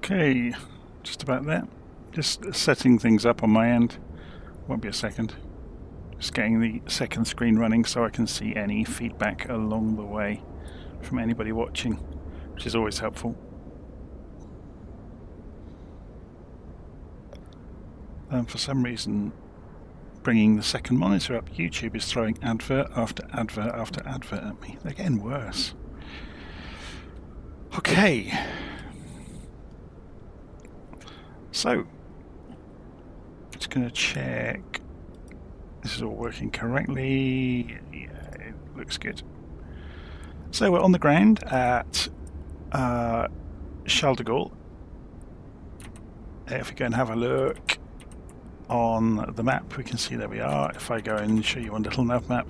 Okay, just about there. Just setting things up on my end. Won't be a second. Just getting the second screen running so I can see any feedback along the way from anybody watching, which is always helpful. For some reason, bringing the second monitor up, YouTube is throwing advert after advert after advert at me. They're getting worse. Okay. So, just going to check this is all working correctly. Yeah, it looks good. So we're on the ground at Charles de Gaulle. If we go and have a look on the map, we can see there we are. If I go and show you on LittleNavMap,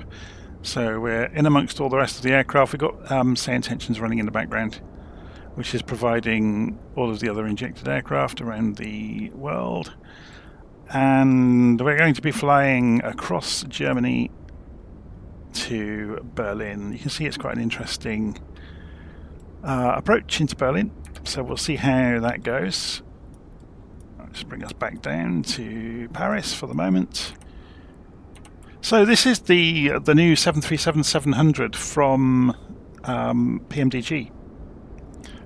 so we're in amongst all the rest of the aircraft. We've got say intentions running in the background, which is providing all of the other injected aircraft around the world. And we're going to be flying across Germany to Berlin. You can see it's quite an interesting approach into Berlin, so we'll see how that goes. I'll just bring us back down to Paris for the moment. So this is the new 737-700 from PMDG.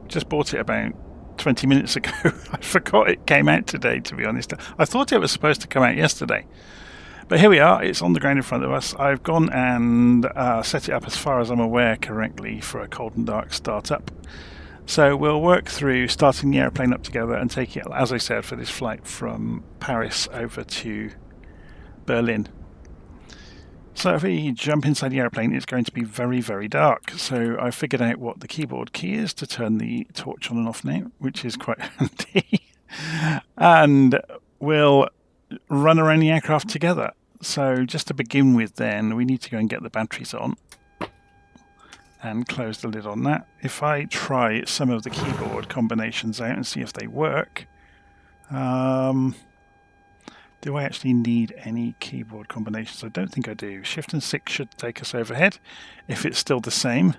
Just bought it about 20 minutes ago. I forgot it came out today, to be honest. I thought it was supposed to come out yesterday. But here we are, it's on the ground in front of us. I've gone and set it up as far as I'm aware correctly for a cold and dark startup. So we'll work through starting the airplane up together and take it, as I said, for this flight from Paris over to Berlin. So if we jump inside the airplane, it's going to be very, very dark. So I figured out what the keyboard key is to turn the torch on and off now, which is quite handy. And we'll run around the aircraft together. So just to begin with then, we need to go and get the batteries on and close the lid on that. If I try some of the keyboard combinations out and see if they work, do I actually need any keyboard combinations? I don't think I do. Shift and 6 should take us overhead if it's still the same.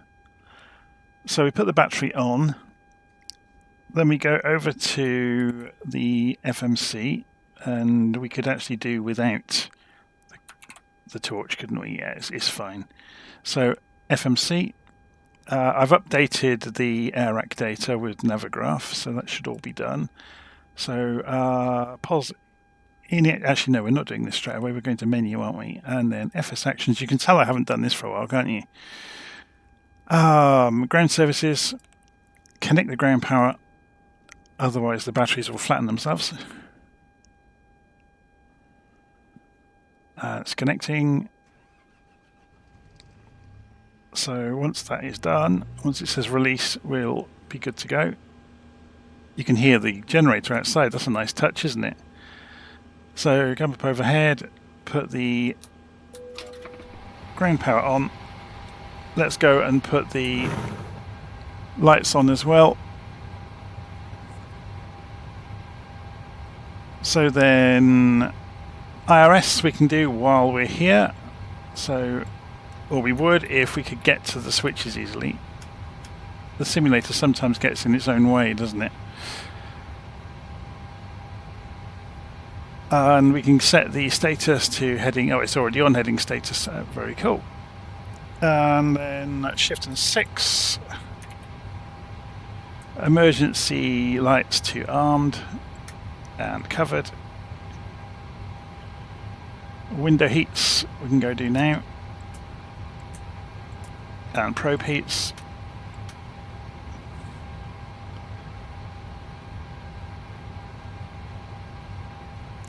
So we put the battery on. Then we go over to the FMC, and we could actually do without the torch, couldn't we? Yeah, it's fine. So FMC, I've updated the AirRack data with Navigraph, so that should all be done. So pause. Actually, no, we're not doing this straight away. We're going to menu, aren't we? And then FS Actions. You can tell I haven't done this for a while, can't you? Ground services. Connect the ground power. Otherwise, the batteries will flatten themselves. It's connecting. So once that is done, once it says release, we'll be good to go. You can hear the generator outside. That's a nice touch, isn't it? So come up overhead, put the ground power on. Let's go and put the lights on as well. So then IRS we can do while we're here. So, or we would if we could get to the switches easily. The simulator sometimes gets in its own way, doesn't it? And we can set the status to heading. Oh, it's already on heading status. Very cool. And then Shift and 6. Emergency lights to armed and covered. Window heats we can go do now. And probe heats.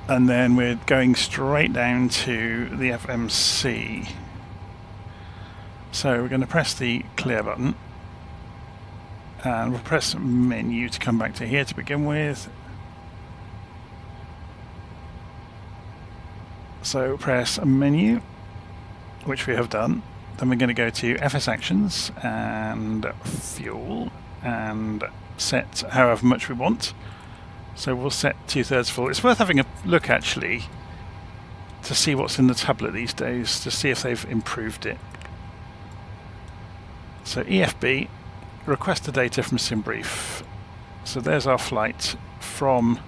And then we're going straight down to the FMC. So we're going to press the clear button. And we'll press menu to come back to here to begin with. So press menu, which we have done. Then we're going to go to FS Actions and Fuel and set however much we want. So we'll set 2/3 full. It's worth having a look actually to see what's in the tablet these days, to see if they've improved it. So EFB, request the data from Simbrief. So there's our flight from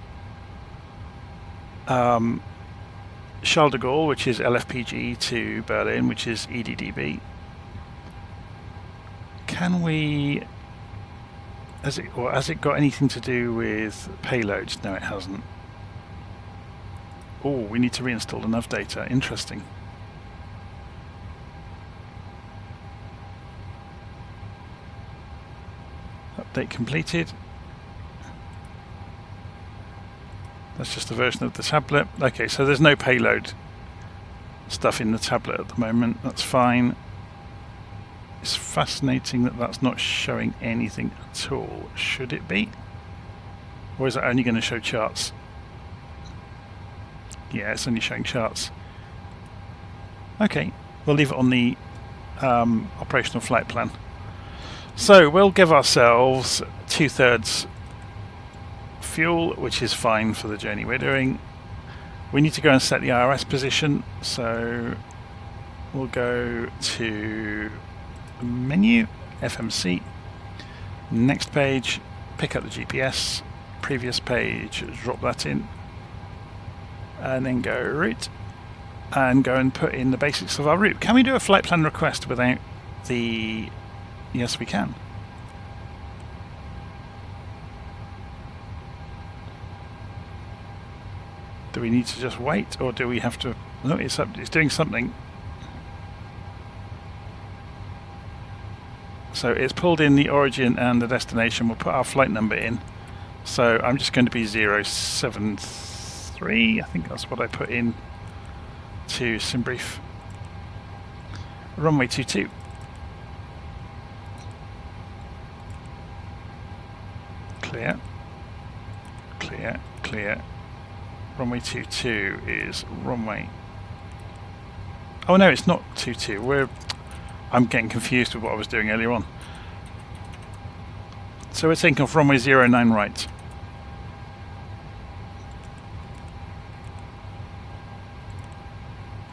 Charles de Gaulle, which is LFPG, to Berlin, which is EDDB. Can we... has it got anything to do with payloads? No, it hasn't. Oh, we need to reinstall the nav data. Interesting. Update completed. That's just a version of the tablet. Okay, so there's no payload stuff in the tablet at the moment. That's fine. It's fascinating that that's not showing anything at all. Should it be? Or is it only going to show charts? Yeah, it's only showing charts. Okay, we'll leave it on the operational flight plan. So we'll give ourselves 2/3 fuel, which is fine for the journey we're doing. We need to go and set the IRS position, so we'll go to menu, FMC, next page, pick up the GPS, previous page, drop that in, and then go route, and go and put in the basics of our route. Can we do a flight plan request without the... Yes, we can. Do we need to just wait, or do we have to... No, it's doing something. So it's pulled in the origin and the destination. We'll put our flight number in. So I'm just going to be 073. I think that's what I put in to Simbrief. Runway 22. Clear. Clear. Clear. Runway 22 is runway... Oh no, it's not 22. I'm getting confused with what I was doing earlier on. So we're taking off runway 09 right.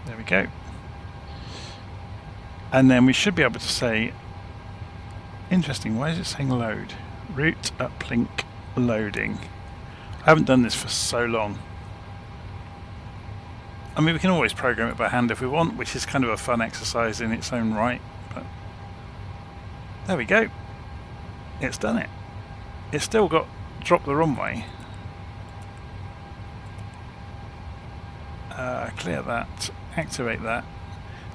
There we go. And then we should be able to say... Interesting, why is it saying load? Route uplink loading. I haven't done this for so long. I mean, we can always program it by hand if we want, which is kind of a fun exercise in its own right. But there we go. It's done it. It's still got drop the runway. Clear that. Activate that.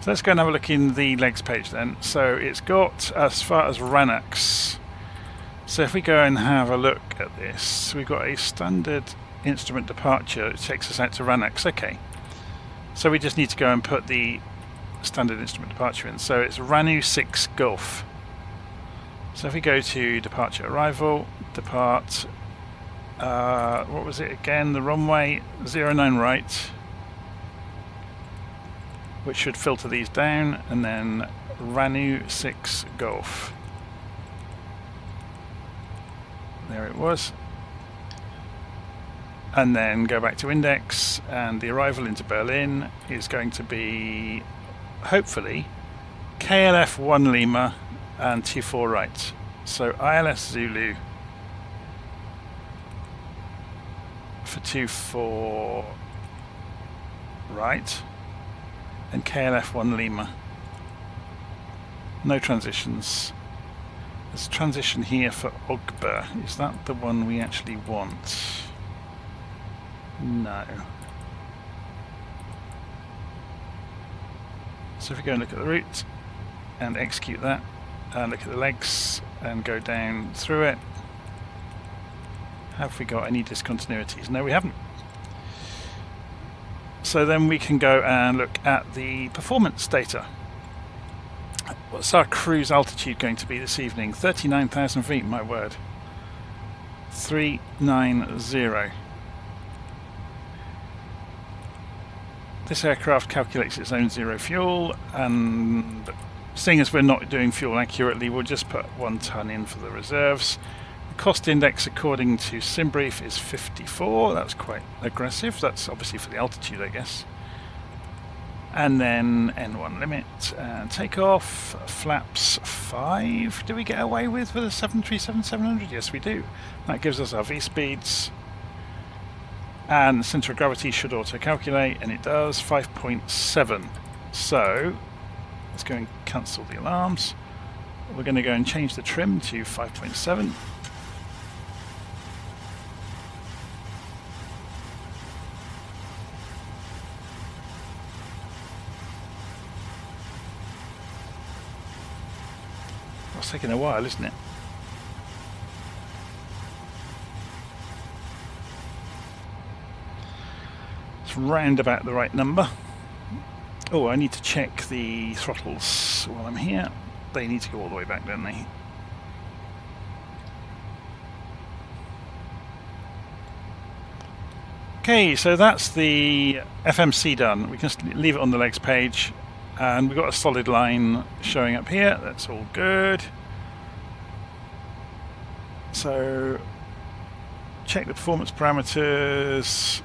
So let's go and have a look in the legs page then. So it's got as far as Ranux. So if we go and have a look at this, we've got a standard instrument departure. It takes us out to Ranux. Okay. So we just need to go and put the standard instrument departure in. So it's Ranu 6 Gulf. So if we go to departure arrival, depart, what was it again? The runway 09 right, which should filter these down, and then Ranu 6 Gulf. There it was. And then go back to index, and the arrival into Berlin is going to be, hopefully, KLF 1 Lima and 24 right. So ILS Zulu for 24 right, and KLF 1 Lima. No transitions. There's a transition here for Ogba. Is that the one we actually want? No. So if we go and look at the route and execute that, and look at the legs and go down through it, have we got any discontinuities? No, we haven't. So then we can go and look at the performance data. What's our cruise altitude going to be this evening? 39,000 feet, my word. 390. This aircraft calculates its own zero fuel, and seeing as we're not doing fuel accurately, we'll just put 1 ton in for the reserves. The cost index according to Simbrief is 54. That's quite aggressive. That's obviously for the altitude, I guess. And then N1 limit and takeoff, flaps 5. Do we get away with a 737-700? Yes, we do. That gives us our V speeds. And the centre of gravity should auto-calculate, and it does, 5.7. So, let's go and cancel the alarms. We're going to go and change the trim to 5.7. It's taking a while, isn't it? It's round about the right number. Oh, I need to check the throttles while I'm here. They need to go all the way back, don't they? Okay, so that's the FMC done. We can leave it on the legs page. And we've got a solid line showing up here. That's all good. So, check the performance parameters.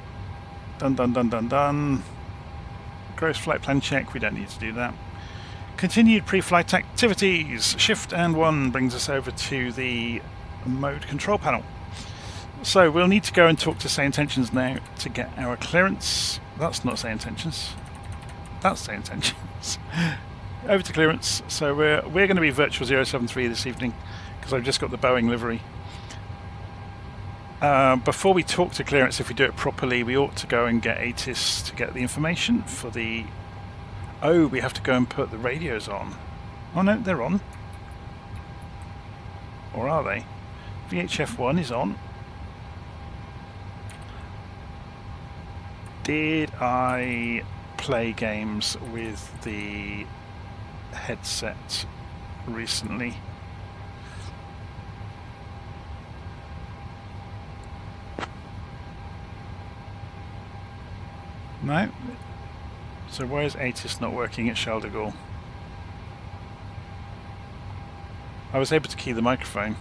Done, done, done, done, done. Gross flight plan check. We don't need to do that. Continued pre-flight activities. Shift and 1 brings us over to the mode control panel. So we'll need to go and talk to Say Intentions now to get our clearance. That's not Say Intentions. That's Say Intentions. Over to clearance. So we're going to be Virtual 073 this evening because I've just got the Boeing livery. Before we talk to clearance, if we do it properly, we ought to go and get ATIS to get the information for the... Oh, we have to go and put the radios on. Oh no, they're on. Or are they? VHF1 is on. Did I play games with the headset recently? No? So why is ATIS not working at Charles de Gaulle? I was able to key the microphone.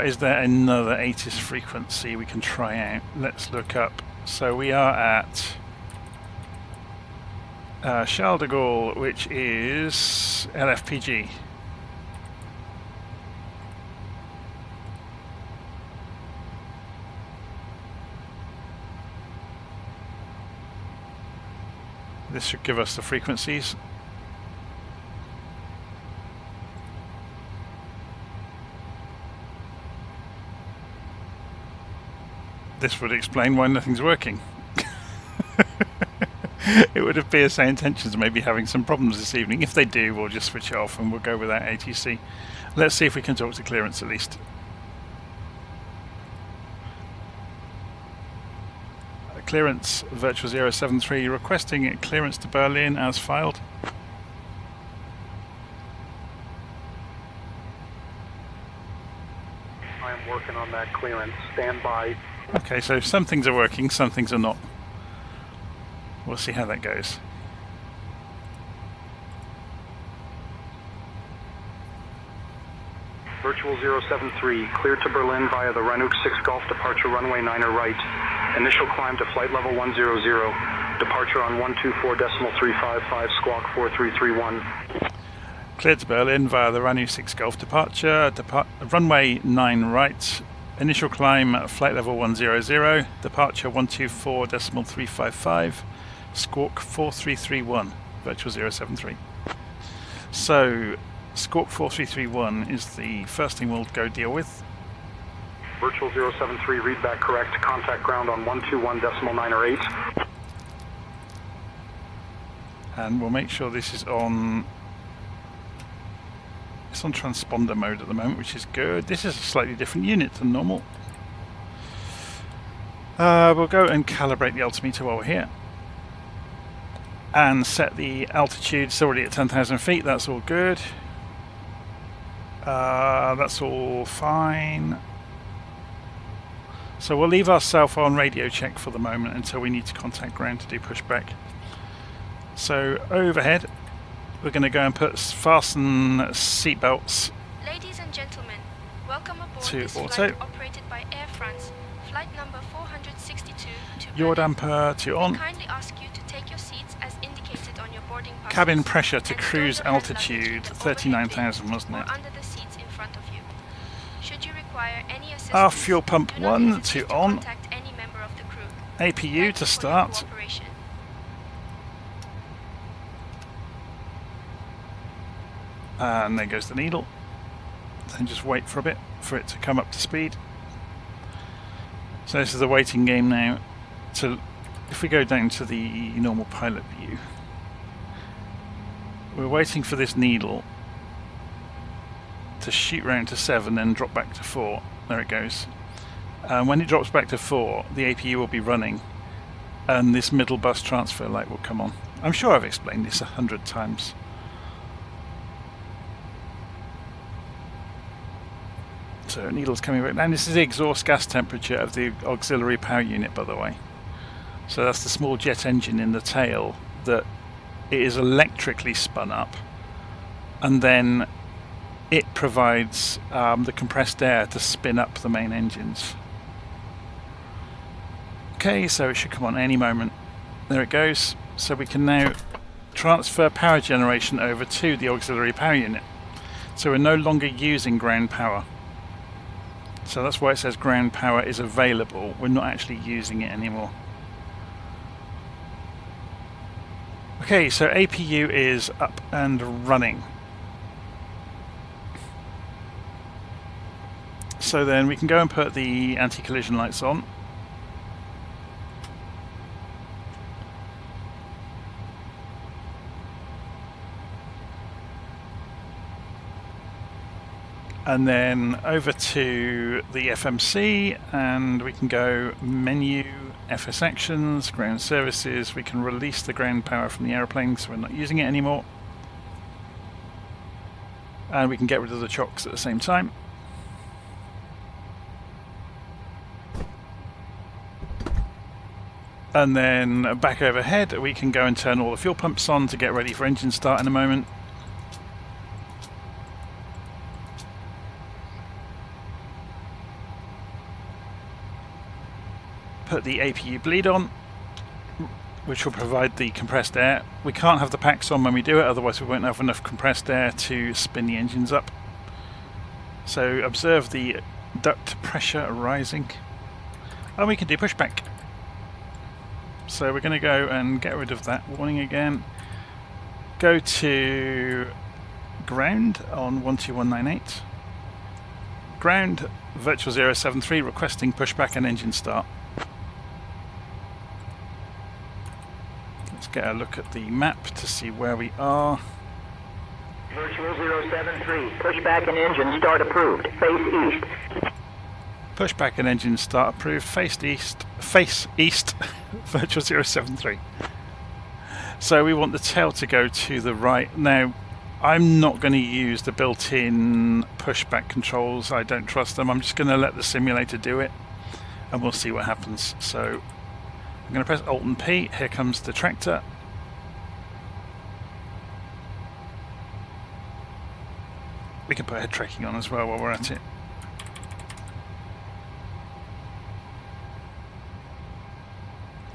Is there another ATIS frequency we can try out? Let's look up. So we are at Charles de Gaulle, which is LFPG. This should give us the frequencies. This would explain why nothing's working. It would appear Say Intentions may be having some problems this evening. If they do, we'll just switch it off and we'll go without ATC. Let's see if we can talk to clearance at least. Clearance Virtual 073 requesting clearance to Berlin as filed. I am working on that clearance. Stand by. Okay, so some things are working, some things are not. We'll see how that goes. Virtual 073, clear to Berlin via the Ranuk 6 Golf departure runway 9er right. Initial climb to flight level 100. Departure on 124.355, squawk 4331. Cleared to Berlin via the Ranuk 6 Golf departure, runway 9 right. Initial climb at flight level 100. Departure 124.355, squawk 4331, Virtual 073. So, Squawk 4331 is the first thing we'll go deal with. Virtual 073, read back correct. Contact ground on 121.908. And we'll make sure this is on... It's on transponder mode at the moment, which is good. This is a slightly different unit than normal. We'll go and calibrate the altimeter while we're here. And set the altitude. It's already at 10,000 feet, that's all good. That's all fine. So we'll leave our cell phone radio check for the moment until we need to contact ground to do pushback. So overhead, we're going to go and fasten seatbelts. Ladies and gentlemen, welcome aboard to this auto. flight operated by Air France, Flight number 462 to Yaw Berlin. damper to on. We kindly ask you to take your seats as indicated on your boarding passes. Cabin pressure to and cruise store your hand altitude, luggage in the overhead 39,000 bin wasn't it? or under the seats in front of you. Should you require any assistance, Our fuel pump do not 1 hesitate to on. contact any member of the crew. APU Thank you to for your start. cooperation. And there goes the needle. Then just wait for a bit for it to come up to speed. So this is the waiting game now. So if we go down to the normal pilot view, we're waiting for this needle to shoot round to 7 and drop back to 4. There it goes. When it drops back to 4, the APU will be running and this middle bus transfer light will come on. I'm sure I've explained this 100 times. So needle's coming back down. This is the exhaust gas temperature of the auxiliary power unit, by the way. So that's the small jet engine in the tail that it is electrically spun up, and then it provides the compressed air to spin up the main engines. Okay, so it should come on any moment. There it goes. So we can now transfer power generation over to the auxiliary power unit. So we're no longer using ground power. So that's why it says ground power is available. We're not actually using it anymore. Okay, so APU is up and running. So then we can go and put the anti-collision lights on. And then over to the FMC, and we can go menu, FS actions, ground services. We can release the ground power from the aeroplane so we're not using it anymore. And we can get rid of the chocks at the same time. And then back overhead, we can go and turn all the fuel pumps on to get ready for engine start in a moment. Put the APU bleed on, which will provide the compressed air. We can't have the packs on when we do it, otherwise we won't have enough compressed air to spin the engines up. So observe the duct pressure rising, and we can do pushback. So we're going to go and get rid of that warning again. Go to ground on 12198. Ground virtual 073 requesting pushback and engine start. Let's get a look at the map to see where we are. Virtual 073, pushback and engine start approved. Face east. Pushback and engine start approved. Face east. Virtual 073. So we want the tail to go to the right. Now, I'm not going to use the built-in pushback controls. I don't trust them. I'm just going to let the simulator do it, and we'll see what happens. So I'm going to press Alt and P. Here comes the tractor. We can put head tracking on as well while we're at it.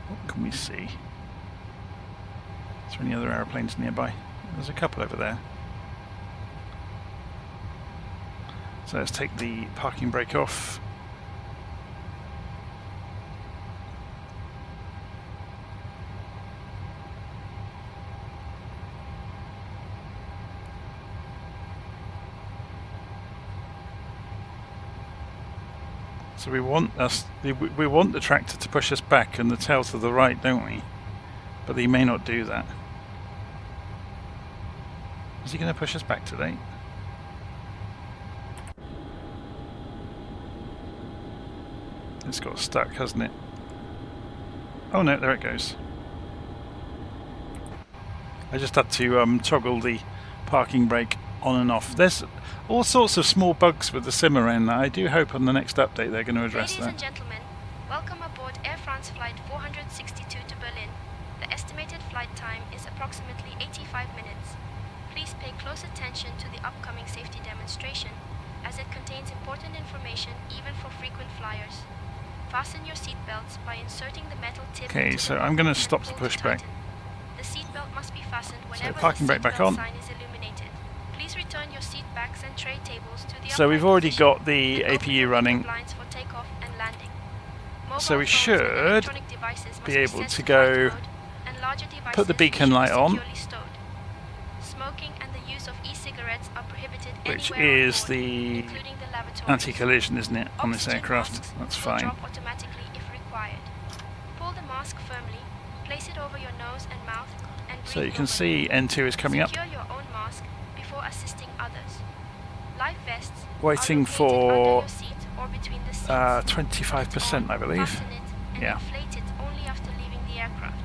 What can we see? Is there any other aeroplanes nearby? There's a couple over there. So let's take the parking brake off. So we want the tractor to push us back and the tail to the right, don't we? But he may not do that. Is he going to push us back today? It's got stuck, hasn't it? Oh no, there it goes. I just had to toggle the parking brake on and off. There's all sorts of small bugs with the sim around that. I do hope on the next update they're going to address that. Ladies and gentlemen, welcome aboard Air France Flight 462 to Berlin. The estimated flight time is approximately 85 minutes. Please pay close attention to the upcoming safety demonstration, as it contains important information even for frequent flyers. Fasten your seatbelts by inserting the metal tip. Okay, into so the I'm going to belt stop and the pull to pushback. tighten. The seatbelt must be fastened whenever parking the brake back seatbelt on. sign is illuminated. Please return your seat backs and tray tables to the So we've upright already position got the and open APU your running. window blinds for takeoff and landing. Mobile So we phones and should electronic devices must be able set to flight go mode, and larger devices put the beacon should be light on, securely stowed. Smoking and the use of e-cigarettes are prohibited which anywhere on is board, the including the lavatories. anti-collision, isn't it, on this Oxygen aircraft? masks That's will fine. drop automatically if required. Pull the mask firmly, place it over your nose and mouth, and So breathe you can normally. see N2 is coming up. Secure your own mask before assisting others. Life vests Waiting are located under for your seat or between the seats. 25%, I believe. Fasten it and Yeah. inflate it only after leaving the aircraft.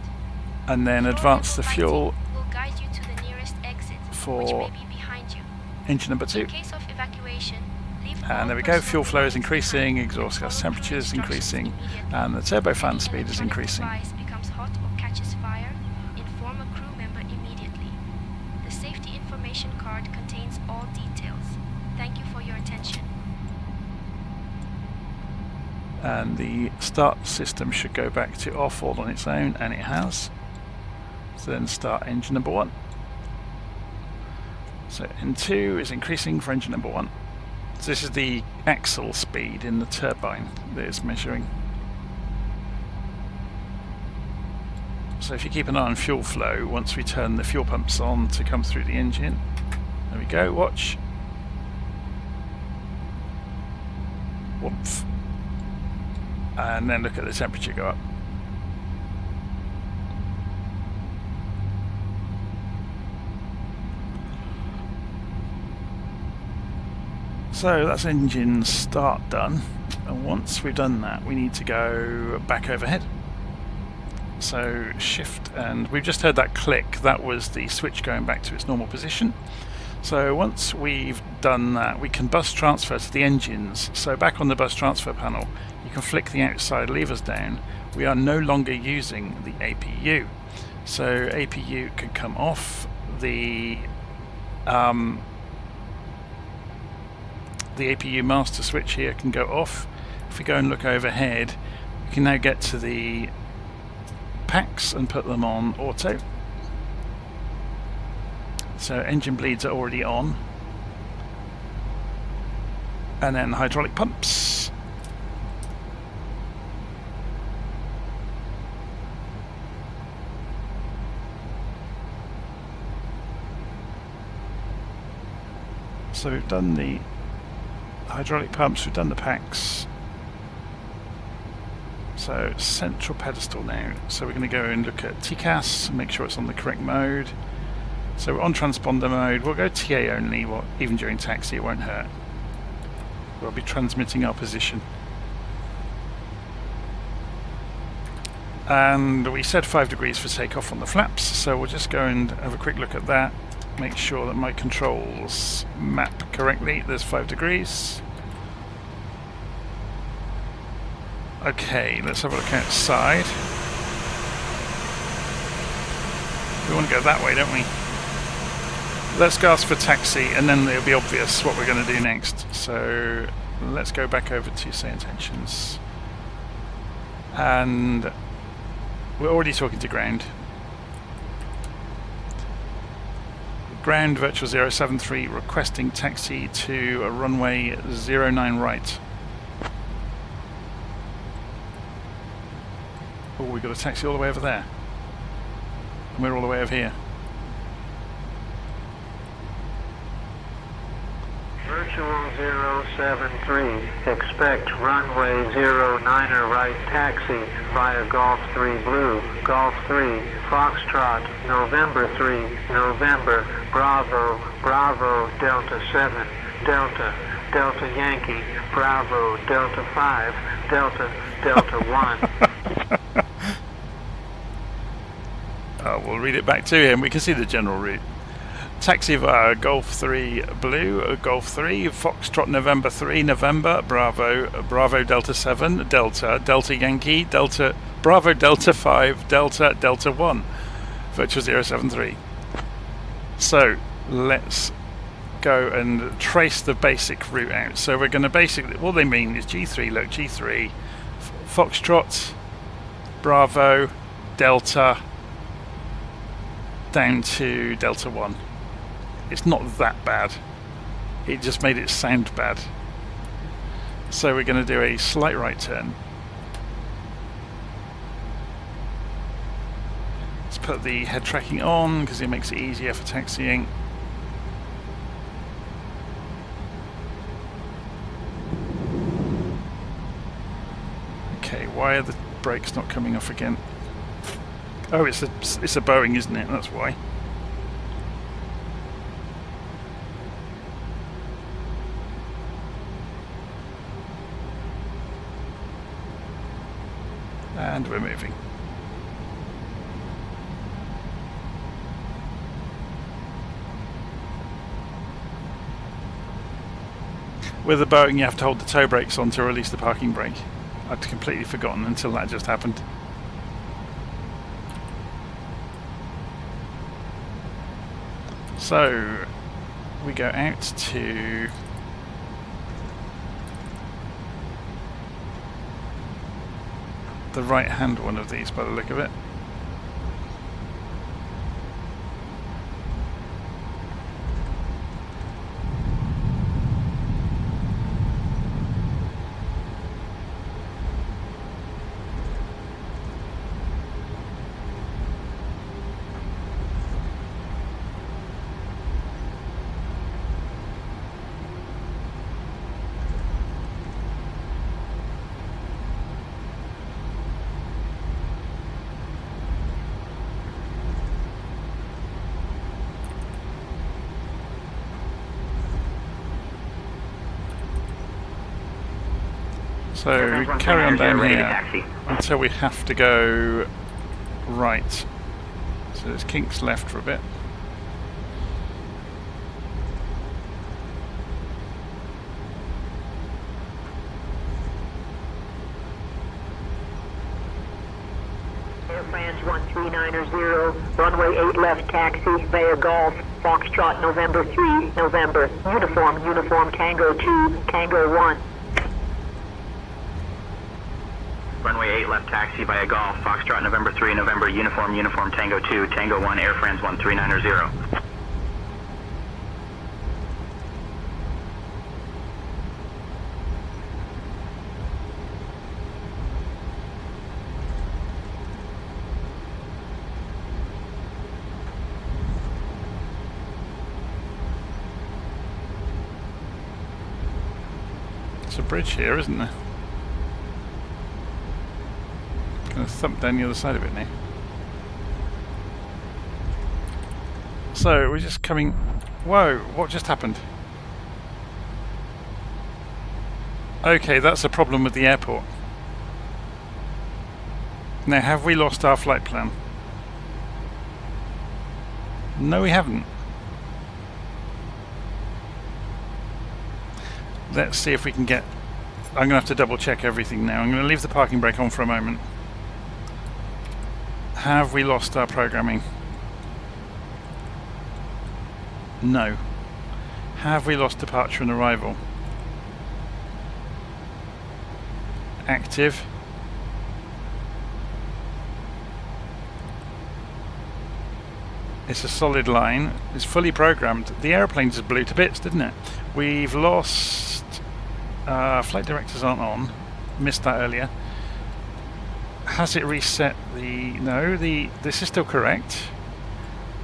And then Floor advance the level fuel lighting will guide you to the nearest exit, for which may be behind you. engine number 2. In case of evacuation, leave all And there we go, personal fuel flow is belongings increasing, behind exhaust and gas follow temperature is crew instructions increasing, immediately. and the turbofan Any speed is electronic increasing. device becomes hot or catches fire, inform a crew member immediately. The safety information card contains all details. Thank you for your attention. And the start system should go back to off all on its own, and it has. So then start engine number 1. So N2 is increasing for engine number 1. So this is the axle speed in the turbine that it's measuring. So if you keep an eye on fuel flow, once we turn the fuel pumps on to come through the engine, there we go, watch. Whoomph. And then look at the temperature go up. So that's engine start done, and once we've done that we need to go back overhead. So shift, and we've just heard that click, that was the switch going back to its normal position. So once we've done that, we can bus transfer to the engines. So back on the bus transfer panel, you can flick the outside levers down. We are no longer using the APU. So APU can come off. The APU master switch here can go off. If we go and look overhead, we can now get to the packs and put them on auto. So engine bleeds are already on. And then hydraulic pumps. So we've done the hydraulic pumps, we've done the packs. So central pedestal now. So we're going to go and look at TCAS, make sure it's on the correct mode. So we're on transponder mode. We'll go TA only, well, even during taxi it won't hurt. We'll be transmitting our position. And we said 5 degrees for takeoff on the flaps, so we'll just go and have a quick look at that. Make sure that my controls map correctly. There's 5 degrees. Okay, let's have a look outside. We want to go that way, don't we? Let's go ask for taxi, and then it'll be obvious what we're going to do next. So let's go back over to say intentions. And we're already talking to ground. Ground virtual 073 requesting taxi to a runway 09 right. Oh, we've got a taxi all the way over there. And we're all the way over here. Virtual 073, expect runway 09er right taxi via Golf 3 Blue, Golf 3, Foxtrot, November 3, November, Bravo, Bravo, Delta 7, Delta, Delta Yankee, Bravo, Delta 5, Delta, Delta 1. We'll read it back to him. We can see the general route. Taxi via Golf 3 Blue, Golf 3, Foxtrot November 3, November, Bravo, Bravo Delta 7, Delta, Delta Yankee, Delta, Bravo Delta 5, Delta, Delta 1, virtual 073. So let's go and trace the basic route out. So we're going to basically, all they mean is G3, look, G3, Foxtrot, Bravo, Delta, down to Delta 1. It's not that bad. It just made it sound bad. So we're going to do a slight right turn. Let's put the head tracking on because it makes it easier for taxiing. Okay, why are the brakes not coming off again? Oh, it's a Boeing, isn't it? That's why. And we're moving. With the Boeing, you have to hold the toe brakes on to release the parking brake. I'd completely forgotten until that just happened. So we go out to the right hand one of these by the look of it. So we carry on down here until we have to go right. So there's kinks left for a bit. Air France 1390, runway 8 left taxi, via Golf, Foxtrot, November 3, November, uniform, Tango 2, Tango 1. Runway 8 left taxi via Golf, Foxtrot, November 3, November, uniform, Tango 2, Tango 1, Air France 1390. There's a bridge here, isn't there? Going to thump down the other side of it now. So we're just coming. Whoa! What just happened? Okay, that's a problem with the airport. Now, have we lost our flight plan? No, we haven't. Let's see if we can get. I'm going to have to double check everything now. I'm going to leave the parking brake on for a moment. Have we lost our programming? No. Have we lost departure and arrival? Active. It's a solid line. It's fully programmed. The aeroplane just blew to bits, didn't it? We've lost... flight directors aren't on. Missed that earlier. Has it reset the... No, this is still correct.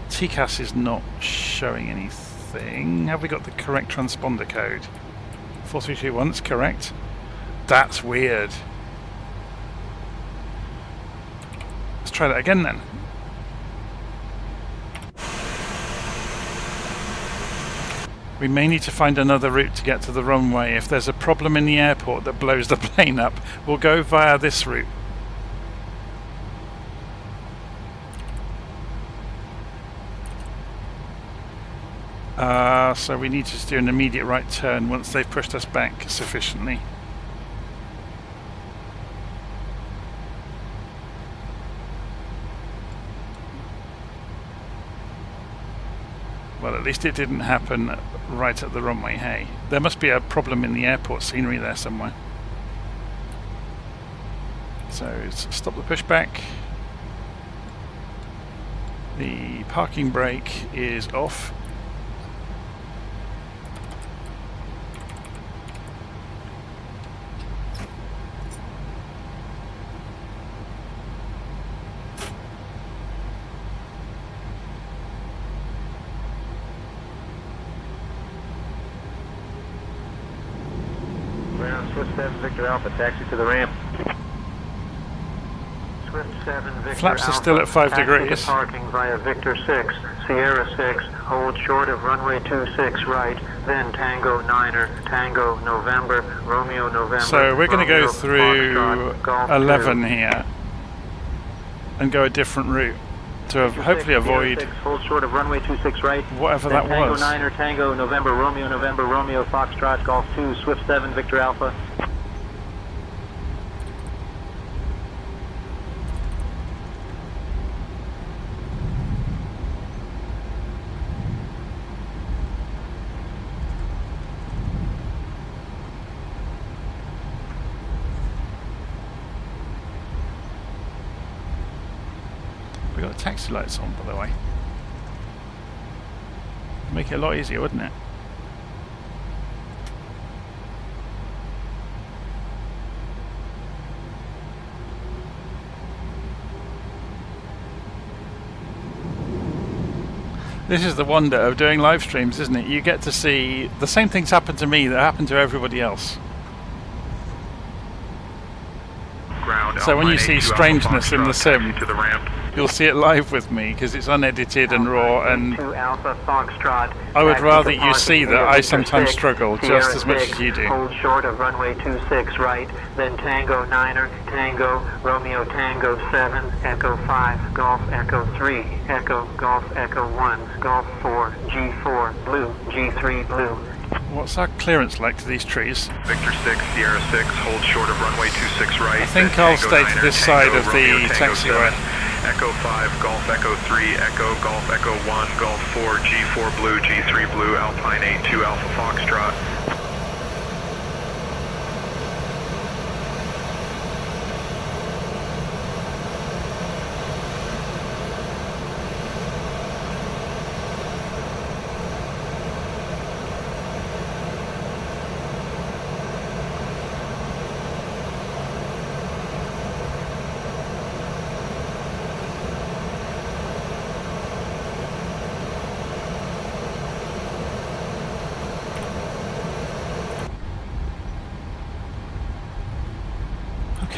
TCAS is not showing anything. Have we got the correct transponder code? 4321, that's correct. That's weird. Let's try that again then. We may need to find another route to get to the runway. If there's a problem in the airport that blows the plane up, we'll go via this route. So we need to just do an immediate right turn once they've pushed us back sufficiently. Well, at least it didn't happen right at the runway, hey. There must be a problem in the airport scenery there somewhere. So stop the pushback. The parking brake is off. Swift 7 Victor Alpha, taxi to the ramp. Swift 7 Victor Flaps Alpha, are still at 5 taxi degrees. to parking via Victor 6, Sierra 6, hold short of runway 26 right, then Tango Niner, Tango November, Romeo November. So we're going to go Romeo, through Foxtrot, Golf 11 2. here and go a different route to hopefully avoid hold short of runway 26 right. whatever that Tango was. Niner, Tango November, Romeo Foxtrot, Golf 2, Swift 7 Victor Alpha. We got taxi lights on, by the way. Make it a lot easier, wouldn't it? This is the wonder of doing live streams, isn't it? You get to see the same things happen to me that happen to everybody else. So when you see strangeness in the sim, you'll see it live with me because it's unedited and raw, and I would rather you see that I sometimes struggle just as much as you do. Hold short of runway 26 right, then Tango Niner, Tango, Romeo Tango 7, Echo 5, Golf Echo 3, Echo, Golf Echo 1, Golf 4, G4, Blue, G3 Blue. What's our clearance like to these trees? Victor 6, Sierra 6, hold short of runway 26 right. I think I'll stay to this side of the taxiway. Echo 5, Golf Echo 3, Echo, Golf Echo 1, Golf 4, G4 Blue, G3 Blue, Alpine 82 Alpha Foxtrot.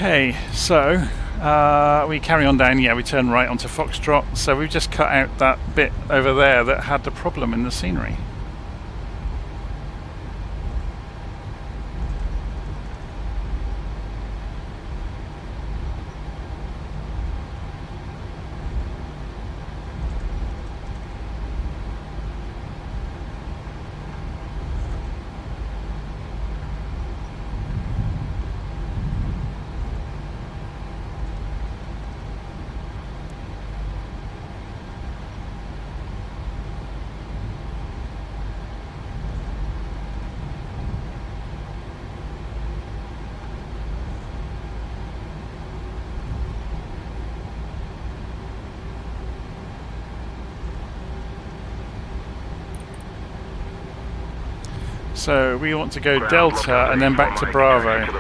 Okay, so we carry on down. Yeah, we turn right onto Foxtrot. So we've just cut out that bit over there that had the problem in the scenery. So we want to go Delta and then back to Bravo.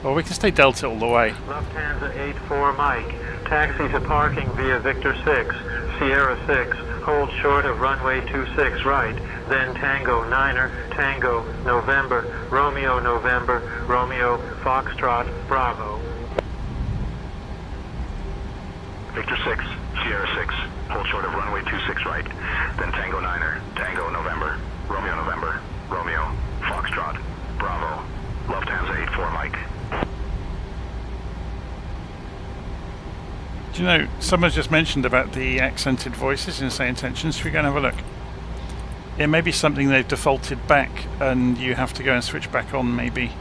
Well, we can stay Delta all the way. Lufthansa 84 Mike, taxi to parking via Victor 6, Sierra 6, hold short of runway 26 right, then Tango Niner, Tango November, Romeo Foxtrot, Bravo. Victor 6, Sierra 6, hold short of runway 26 right, then Tango Niner, Tango November, Romeo, Foxtrot, Bravo, Lufthansa 84 Mike. Do you know, someone's just mentioned about the accented voices in Say Intentions. Should we go and have a look? It may be something they've defaulted back and you have to go and switch back on, maybe.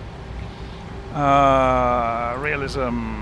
Realism.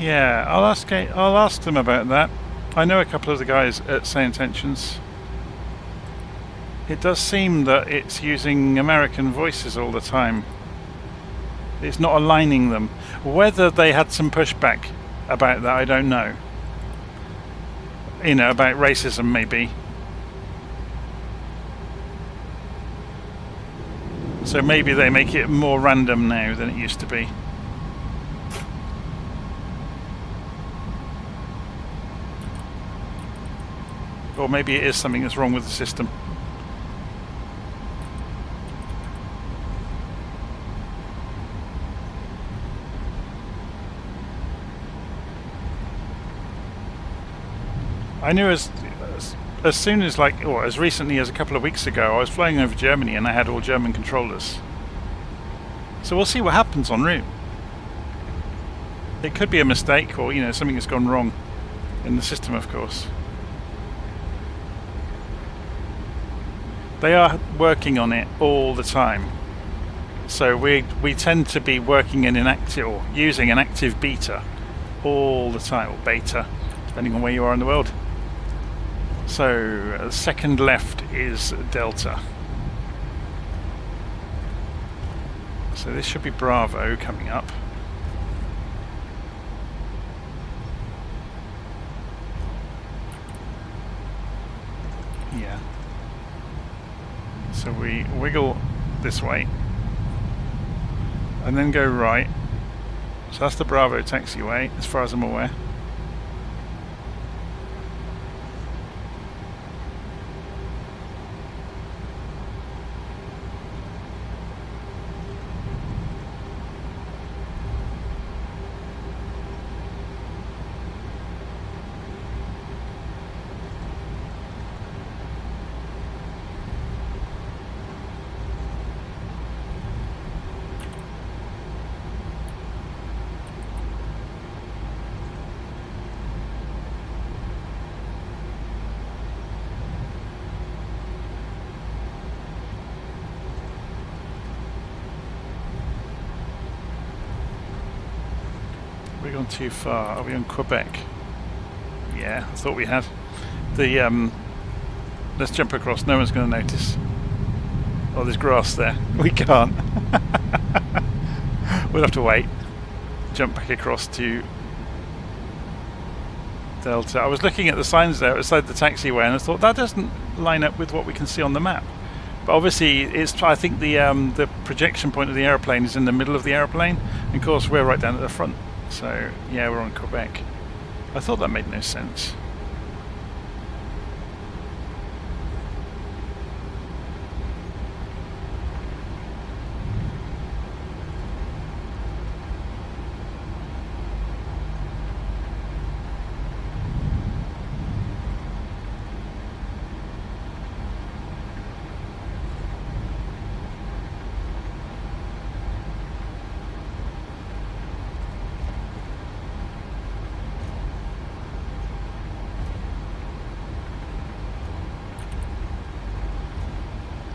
Yeah, I'll ask them about that. I know a couple of the guys at Say Intentions. It does seem that it's using American voices all the time. It's not aligning them. Whether they had some pushback about that, I don't know. You know, about racism maybe. So maybe they make it more random now than it used to be. Or maybe it is something that's wrong with the system. I knew as soon as, like, or as recently as a couple of weeks ago, I was flying over Germany and I had all German controllers. So we'll see what happens en route. It could be a mistake, or, you know, something has gone wrong in the system, of course. They are working on it all the time. So we tend to be working in an active, or using an active beta all the time, or beta, depending on where you are in the world. So second left is Delta. So this should be Bravo coming up. Yeah. So we wiggle this way and then go right. So that's the Bravo taxiway, as far as I'm aware. We're gone too far. Are we on Quebec? Yeah, I thought we had. The let's jump across. No one's going to notice. Oh, there's grass there. We can't. We'll have to wait. Jump back across to Delta. I was looking at the signs there outside the taxiway, and I thought that doesn't line up with what we can see on the map. But obviously, it's. I think the projection point of the airplane is in the middle of the airplane, and of course we're right down at the front. So yeah, we're on Quebec. I thought that made no sense.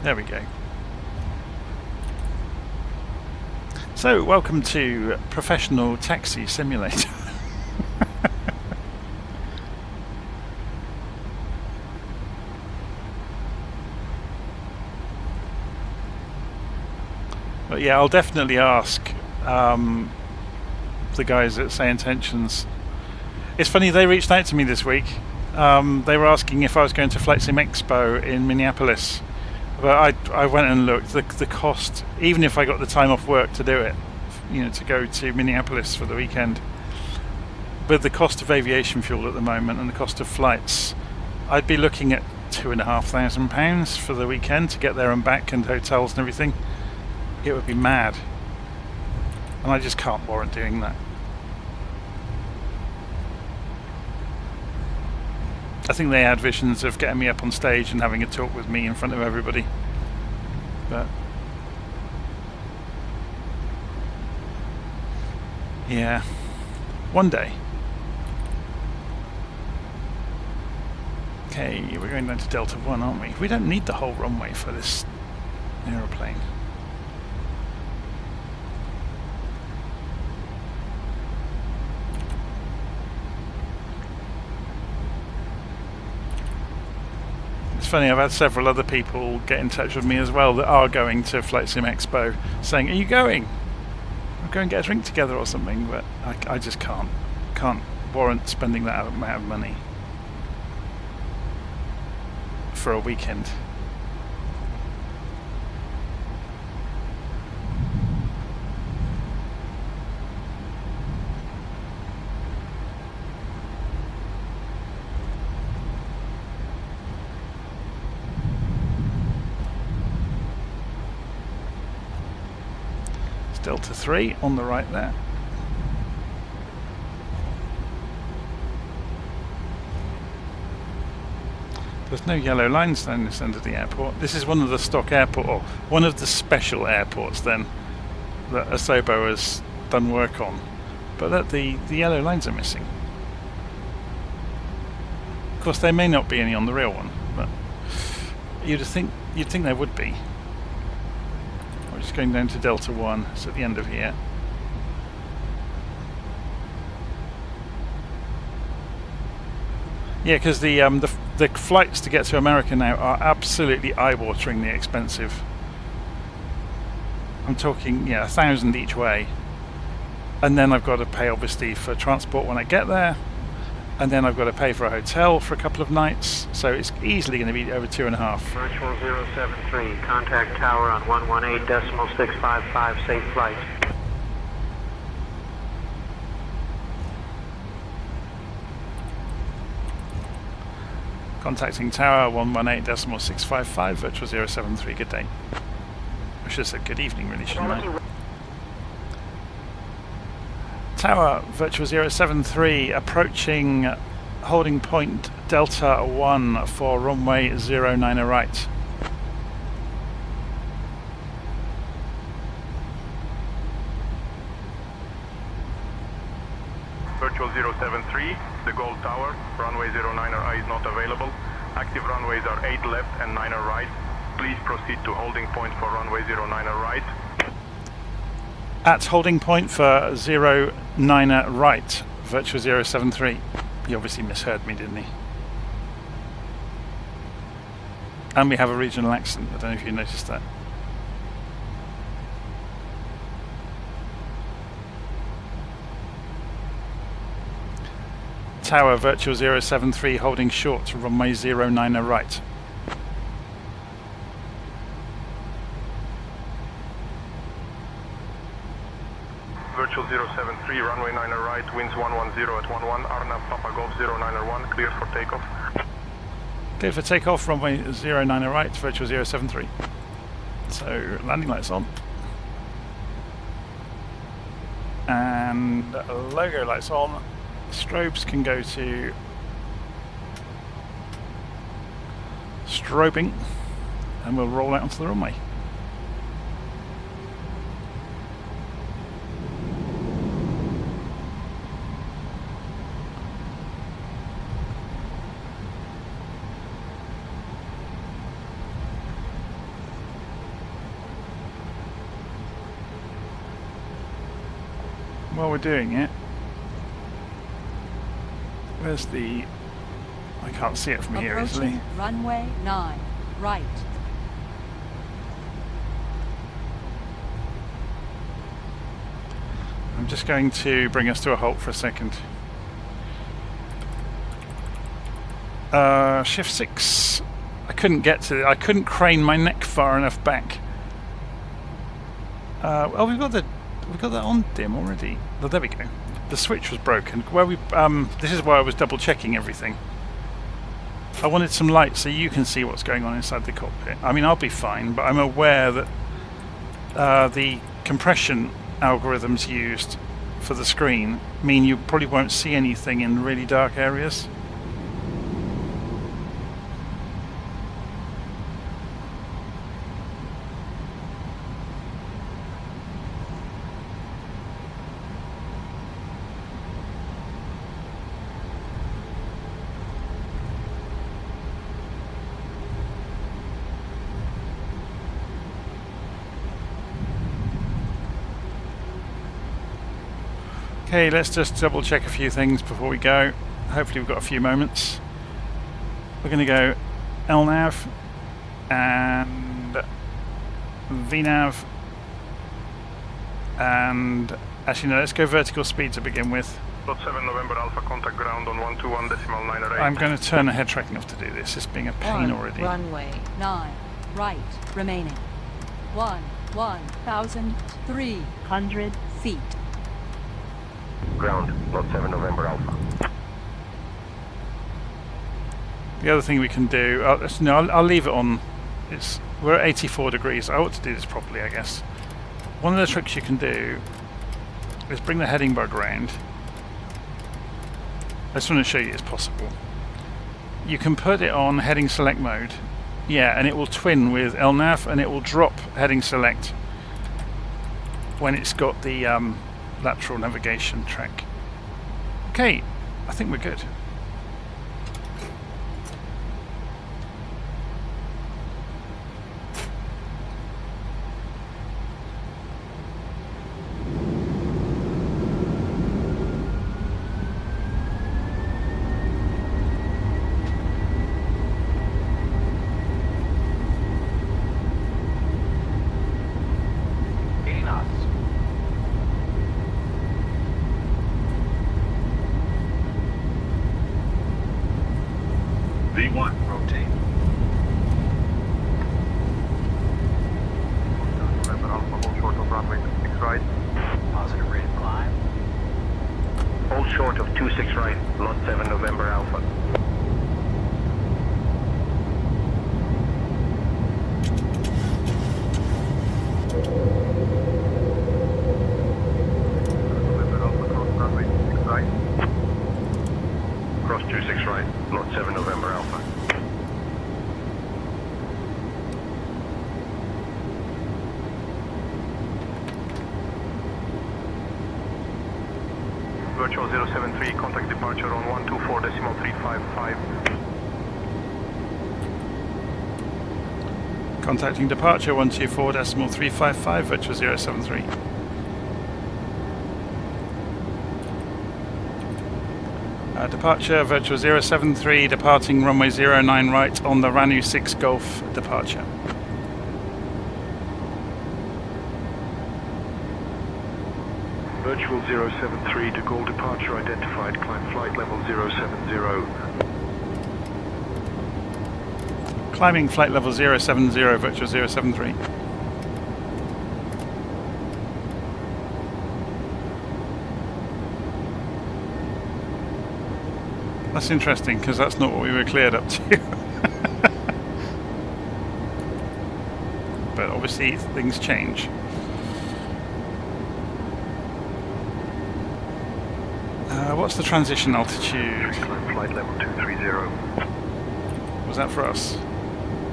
There we go. So, welcome to Professional Taxi Simulator. But yeah, I'll definitely ask the guys at Say Intentions. It's funny, they reached out to me this week. They were asking if I was going to Flight Sim Expo in Minneapolis. But I went and looked. The cost, even if I got the time off work to do it, you know, to go to Minneapolis for the weekend, with the cost of aviation fuel at the moment and the cost of flights, I'd be looking at £2,500 for the weekend to get there and back, and hotels and everything. It would be mad, and I just can't warrant doing that. I think they had visions of getting me up on stage and having a talk with me in front of everybody. But yeah, one day. Okay, we're going down to Delta 1, aren't we? We don't need the whole runway for this aeroplane. funny, I've had several other people get in touch with me as well that are going to Flight Sim Expo saying, are you going? We'll go and get a drink together or something, but I just can't warrant spending that amount of money for a weekend. Delta 3 on the right there. There's no yellow lines down this end of the airport. This is one of the stock airport, or one of the special airports then that Asobo has done work on. But look, the yellow lines are missing. Of course, there may not be any on the real one, but you'd think there would be. We're just going down to Delta 1, it's at the end of here. Yeah, because the flights to get to America now are absolutely eye-wateringly expensive. I'm talking, yeah, $1,000 each way. And then I've got to pay obviously for transport when I get there. And then I've got to pay for a hotel for a couple of nights, so it's easily going to be over 2.5. Virtual 073, contact tower on 118.655, safe flight. Contacting tower 118.655, virtual 073, good day. I should have said good evening really, shouldn't I? Tower, virtual 073, approaching holding point Delta 1 for runway 09 right. Virtual 073, the Gold Tower, runway 09 is not available. Active runways are 8 left and 9 right. Please proceed to holding point for runway 09 right. At holding point for 09 right, virtual 073. He obviously misheard me, didn't he? And we have a regional accent, I don't know if you noticed that. Tower, virtual 073, holding short, runway 09 right. Virtual 073, runway 9 right, winds 110 at 11, Arnab Papa Golf 091, clear for takeoff. Clear for takeoff, runway 09 right, virtual 073. So, landing lights on. And logo lights on. Strobes can go to strobing, and we'll roll out onto the runway. While we're doing it, where's the... I can't see it from here easily. Approaching runway 9, right. I'm just going to bring us to a halt for a second. Shift 6. I couldn't get to it. I couldn't crane my neck far enough back. Oh, we've got that on dim already. Oh, there we go. The switch was broken. Where we this is why I was double checking everything. I wanted some light so you can see what's going on inside the cockpit. I mean, I'll be fine, but I'm aware that the compression algorithms used for the screen mean you probably won't see anything in really dark areas. Okay, let's just double check a few things before we go. Hopefully we've got a few moments. We're going to go LNAV and VNAV, and actually no, let's go vertical speed to begin with. Lot 7 November Alpha, contact ground on 121.908. I'm going to turn the head tracking off to do this. It's being a pain already. Runway 9 right remaining. 1,300 feet. Ground, Lot 7 November Alpha. The other thing we can do, I'll leave it on. We're at 84 degrees. I ought to do this properly, I guess. One of the tricks you can do is bring the heading bug round. I just want to show you it's possible. You can put it on heading select mode, yeah, and it will twin with LNAV, and it will drop heading select when it's got the lateral navigation track. Okay, I think we're good. V1, rotate. November Alpha, hold short of runway 26 right. Positive rate of climb. Hold short of 26 right, Lot 7 November Alpha. November Alpha, cross runway 26 right. Cross 26 right, Lot 7 November Alpha. Virtual 073, contact departure on 124.355. Contacting departure 124.355, virtual 073. Departure virtual 073, departing runway 09 right on the Ranu 6 Golf departure. Virtual 073, de Gaulle departure identified, climb flight level 070. Climbing flight level 070, virtual 073. That's interesting, because that's not what we were cleared up to. But obviously things change. What's the transition altitude? Climb flight level 230. Was that for us?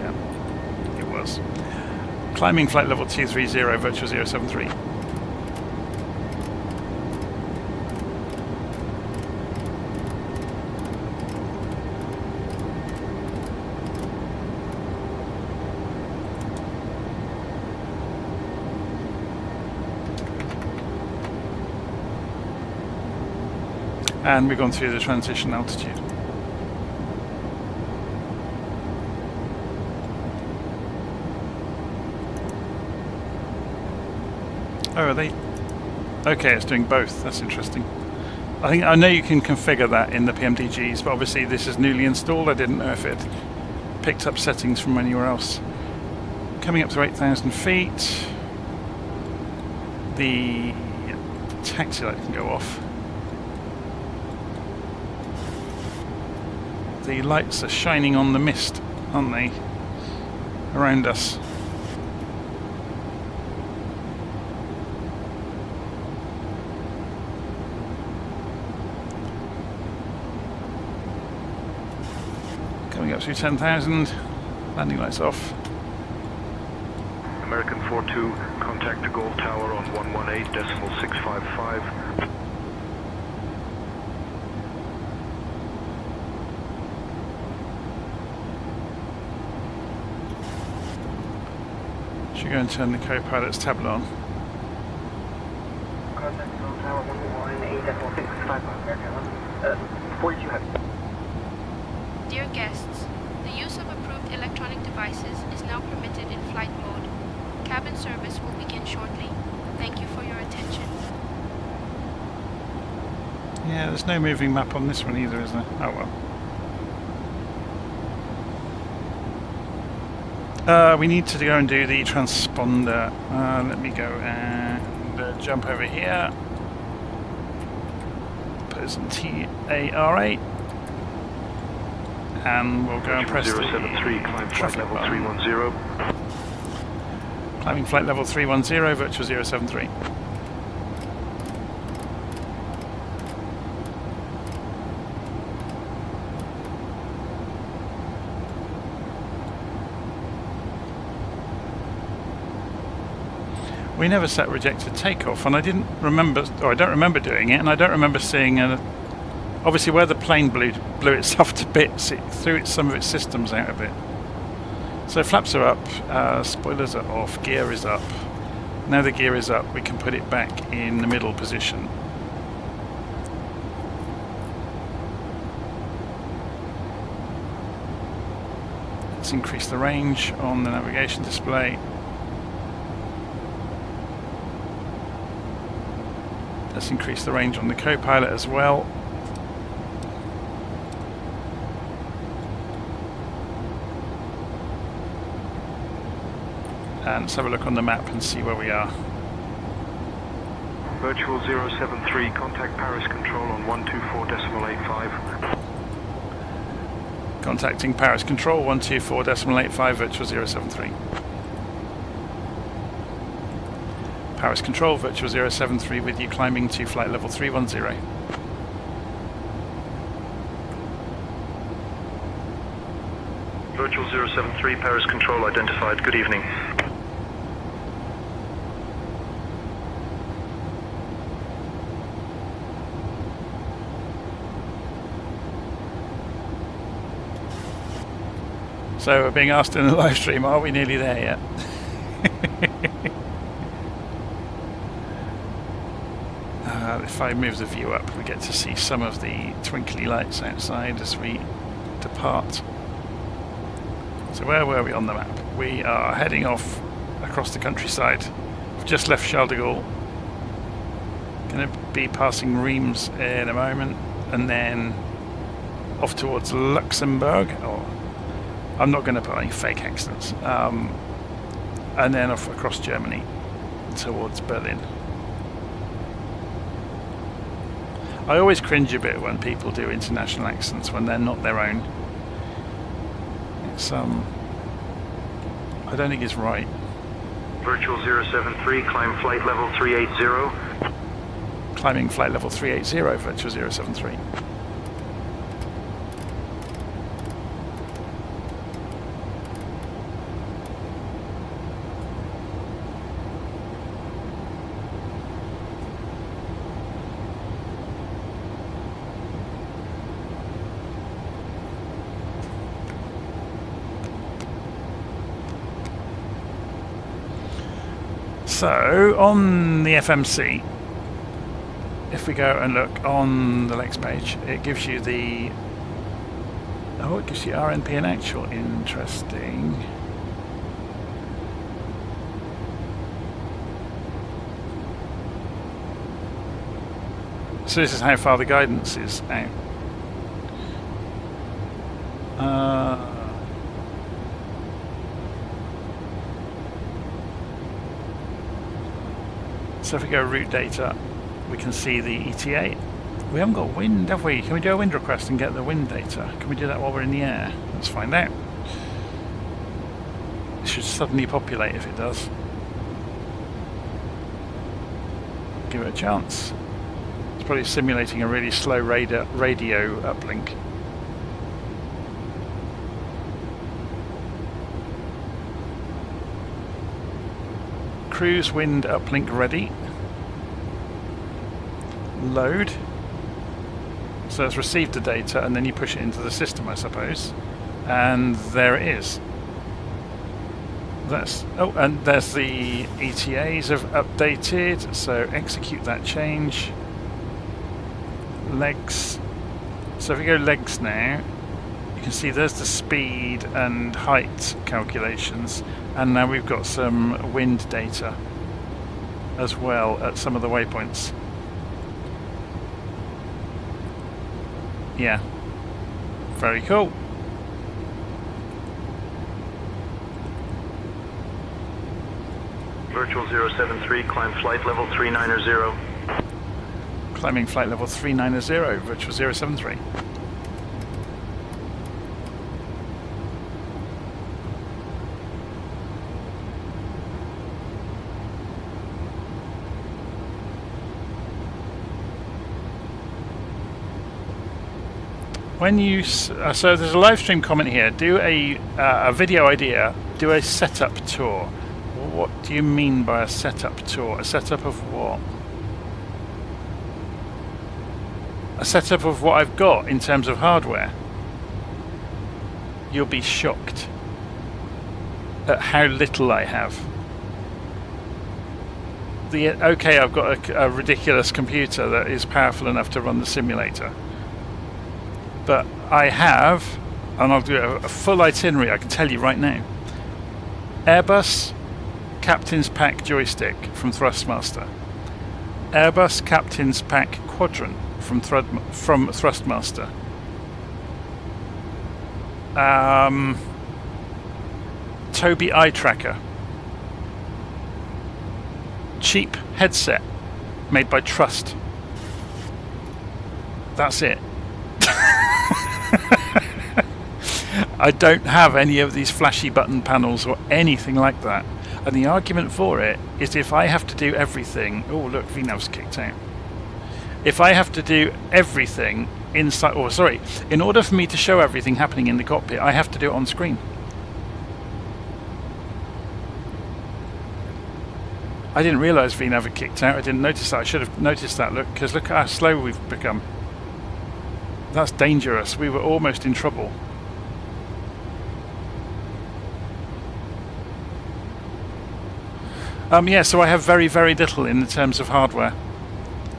Yeah, it was. Climbing flight level 230, virtual 073. And we've gone through the transition altitude. Oh, are they? Okay, it's doing both. That's interesting. I know you can configure that in the PMDGs, but obviously this is newly installed. I didn't know if it picked up settings from anywhere else. Coming up to 8,000 feet. The taxi light can go off. The lights are shining on the mist, aren't they? Around us. Coming up through 10,000. Landing lights off. American 42, contact de Gaulle Tower on 118.655. Should go and turn the co-pilot's tablet on. Contact de Gaulle Tower 118.655. 42 heavy. Dear guests, the use of approved electronic devices is now permitted in flight mode. Cabin service will begin shortly. Thank you for your attention. Yeah, there's no moving map on this one either, is there? Oh well. We need to go and do the transponder. Let me go and jump over here. Put us in TAR8. And we'll go and press 073, climb flight level 310. Climbing flight level 310, virtual 073. We never set rejected takeoff, and I didn't remember, or I don't remember doing it, and I don't remember seeing obviously where the plane blew itself to bits, it threw some of its systems out a bit. So flaps are up, spoilers are off, gear is up. Now the gear is up, we can put it back in the middle position. Let's increase the range on the navigation display. Let's increase the range on the co-pilot as well. And let's have a look on the map and see where we are. Virtual 073, contact Paris Control on 124.85. Contacting Paris Control 124.85, virtual 073. Paris Control, virtual 073 with you climbing to flight level 310. Virtual 073, Paris Control identified. Good evening. So we're being asked in the live stream, are we nearly there yet? If I move the view up, we get to see some of the twinkly lights outside as we depart. So where were we on the map? We are heading off across the countryside. We've just left Charles de Gaulle. Going to be passing Reims in a moment, and then off towards Luxembourg. I'm not going to put any fake accents. And then off across Germany towards Berlin. I always cringe a bit when people do international accents when they're not their own. It's I don't think it's right. Virtual 073, climb flight level 380. Climbing flight level 380, virtual 073. So, on the FMC, if we go and look on the Lex page, it gives you the... Oh, it gives you RNP and actual. Interesting. So this is how far the guidance is out. So if we go route data, we can see the ETA. We haven't got wind, have we? Can we do a wind request and get the wind data? Can we do that while we're in the air? Let's find out. It should suddenly populate if it does. Give it a chance. It's probably simulating a really slow radio uplink. Cruise wind uplink ready. Load. So it's received the data and then you push it into the system, I suppose. And there it is. And there's the ETAs have updated, so execute that change. Legs. So if we go legs now, you You can see there's the speed and height calculations, and now we've got some wind data as well at some of the waypoints. Yeah, very cool. Virtual 073, climb flight level 390. Climbing flight level 390, virtual 073. When you so there's a live stream comment here. Do a video idea. Do a setup tour. What do you mean by a setup tour? A setup of what? A setup of what I've got in terms of hardware. You'll be shocked at how little I have. Okay, I've got a ridiculous computer that is powerful enough to run the simulator. But I have, and I'll do a full itinerary, I can tell you right now. Airbus Captain's Pack joystick from Thrustmaster. Airbus Captain's Pack quadrant from Thrustmaster. Tobii Eye Tracker. Cheap headset made by Trust. That's it. I don't have any of these flashy button panels or anything like that. And the argument for it is if I have to do everything... Oh, look, VNav's kicked out. If I have to do everything inside... Oh, sorry. In order for me to show everything happening in the cockpit, I have to do it on screen. I didn't realise VNav had kicked out. I didn't notice that. I should have noticed that. Look, because look how slow we've become. That's dangerous. We were almost in trouble. Yeah, so I have very, very little in terms of hardware.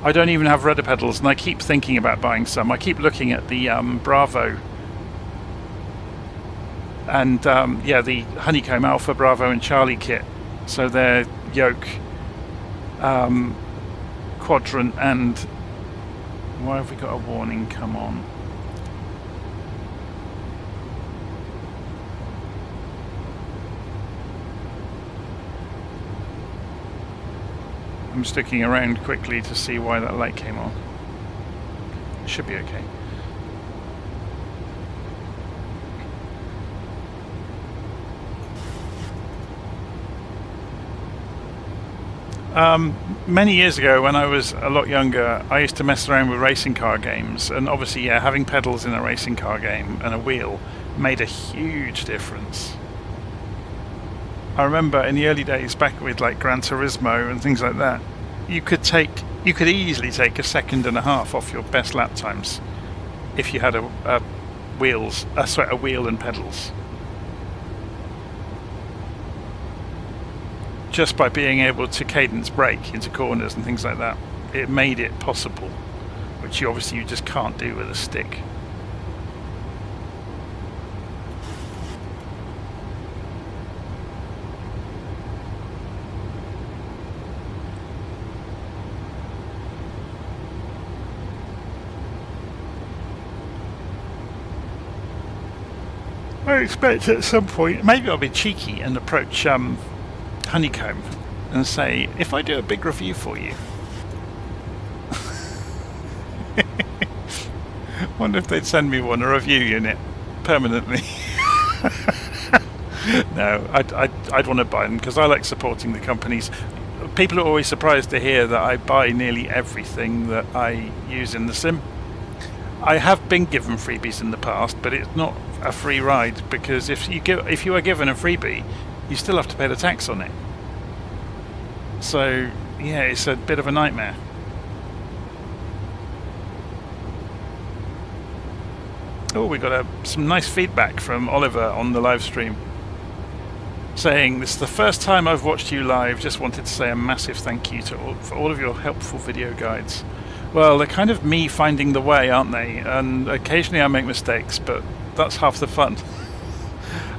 I don't even have rudder pedals, and I keep thinking about buying some. I keep looking at the Bravo and yeah, the Honeycomb Alpha, Bravo and Charlie kit. So they're yoke, quadrant, and why have we got a warning? Come on. I'm sticking around quickly to see why that light came on. It should be okay. Many years ago, when I was a lot younger, I used to mess around with racing car games, and obviously, yeah, having pedals in a racing car game and a wheel made a huge difference. I remember in the early days, back with like Gran Turismo and things like that, you could easily take a second and a half off your best lap times if you had a wheel and pedals. Just by being able to cadence brake into corners and things like that, it made it possible, which you just can't do with a stick. I expect at some point, maybe I'll be cheeky and approach Honeycomb and say, if I do a big review for you. Wonder if they'd send me a review unit permanently. No, I'd want to buy them because I like supporting the companies. People are always surprised to hear that I buy nearly everything that I use in the sim. I have been given freebies in the past, but it's not a free ride, because if you are given a freebie, you still have to pay the tax on it. So yeah, it's a bit of a nightmare. Oh, we got some nice feedback from Oliver on the live stream, saying, "This is the first time I've watched you live. Just wanted to say a massive thank you for all of your helpful video guides." Well, they're kind of me finding the way, aren't they? And occasionally I make mistakes, but That's half the fun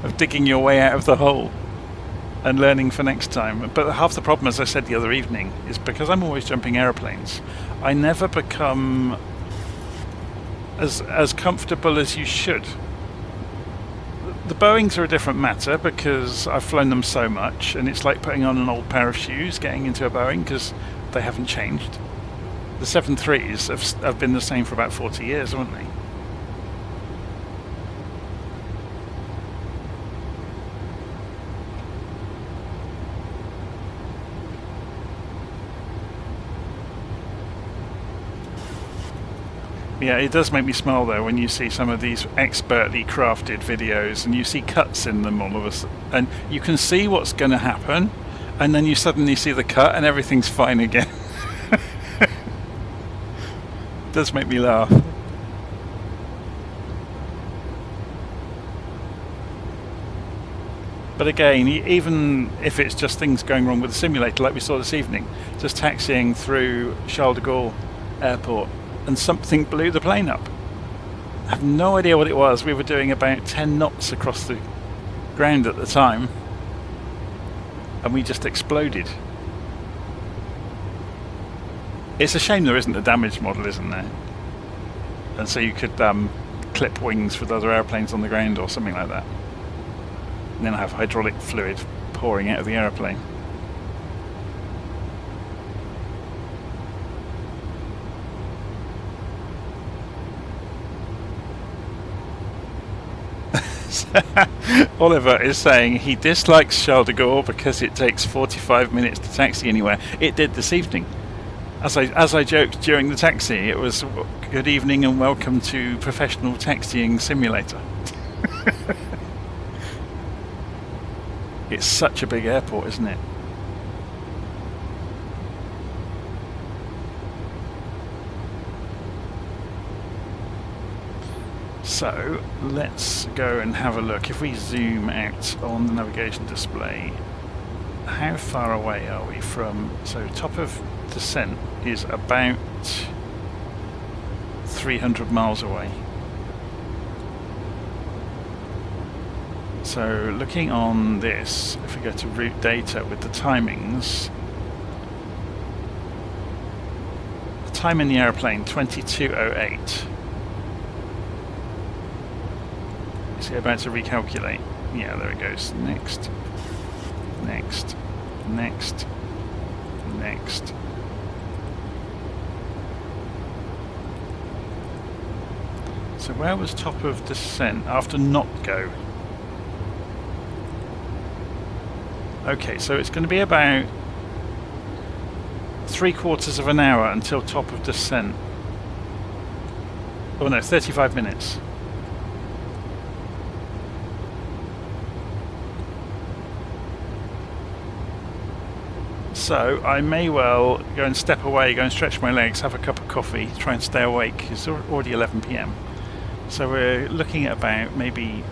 of digging your way out of the hole and learning for next time. But half the problem, as I said the other evening, is because I'm always jumping aeroplanes, I never become as comfortable as you should. The Boeings are a different matter because I've flown them so much, and it's like putting on an old pair of shoes getting into a Boeing because they haven't changed. The 737s have been the same for about 40 years, haven't they? Yeah, it does make me smile though when you see some of these expertly crafted videos and you see cuts in them all of us, and you can see what's going to happen, and then you suddenly see the cut and everything's fine again. It does make me laugh. But again, even if it's just things going wrong with the simulator like we saw this evening, just taxiing through Charles de Gaulle Airport, and something blew the plane up. I have no idea what it was. We were doing about 10 knots across the ground at the time, and we just exploded. It's a shame there isn't a damage model, isn't there? And so you could clip wings with other airplanes on the ground or something like that, and then have hydraulic fluid pouring out of the airplane. Oliver is saying he dislikes Charles de Gaulle because it takes 45 minutes to taxi anywhere. It did this evening. As I joked during the taxi, it was good evening and welcome to professional taxiing simulator. It's such a big airport, isn't it? So let's go and have a look. If we zoom out on the navigation display, how far away are we from? So top of descent is about 300 miles away. So looking on this, if we go to route data with the timings, the time in the airplane 22:08. Is he about to recalculate? Yeah, there it goes. Next, next, next, next. So where was top of descent after not go? Okay, so it's going to be about 3/4 of an hour until top of descent. Oh no, 35 minutes. So I may well go and step away, go and stretch my legs, have a cup of coffee, try and stay awake. It's already 11 PM. So we're looking at about maybe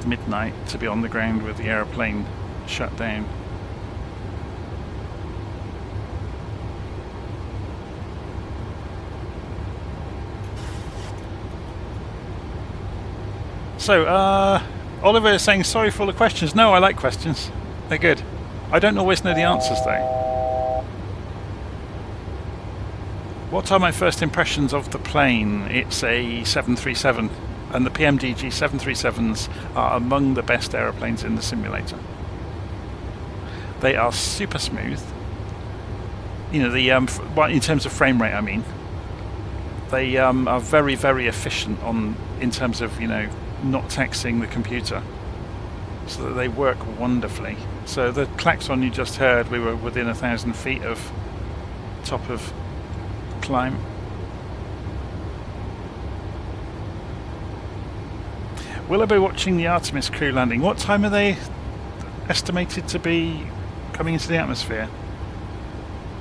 midnight to be on the ground with the aeroplane shut down. So Oliver is saying sorry for all the questions. No, I like questions. They're good. I don't always know the answers though. What are my first impressions of the plane? It's a 737, and the PMDG 737s are among the best aeroplanes in the simulator. They are super smooth. You know, the in terms of frame rate, I mean. They are very, very efficient in terms of, you know, not taxing the computer, so that they work wonderfully. So the klaxon you just heard, we were within 1,000 feet of top of climb. Will I be watching the Artemis crew landing? What time are they estimated to be coming into the atmosphere?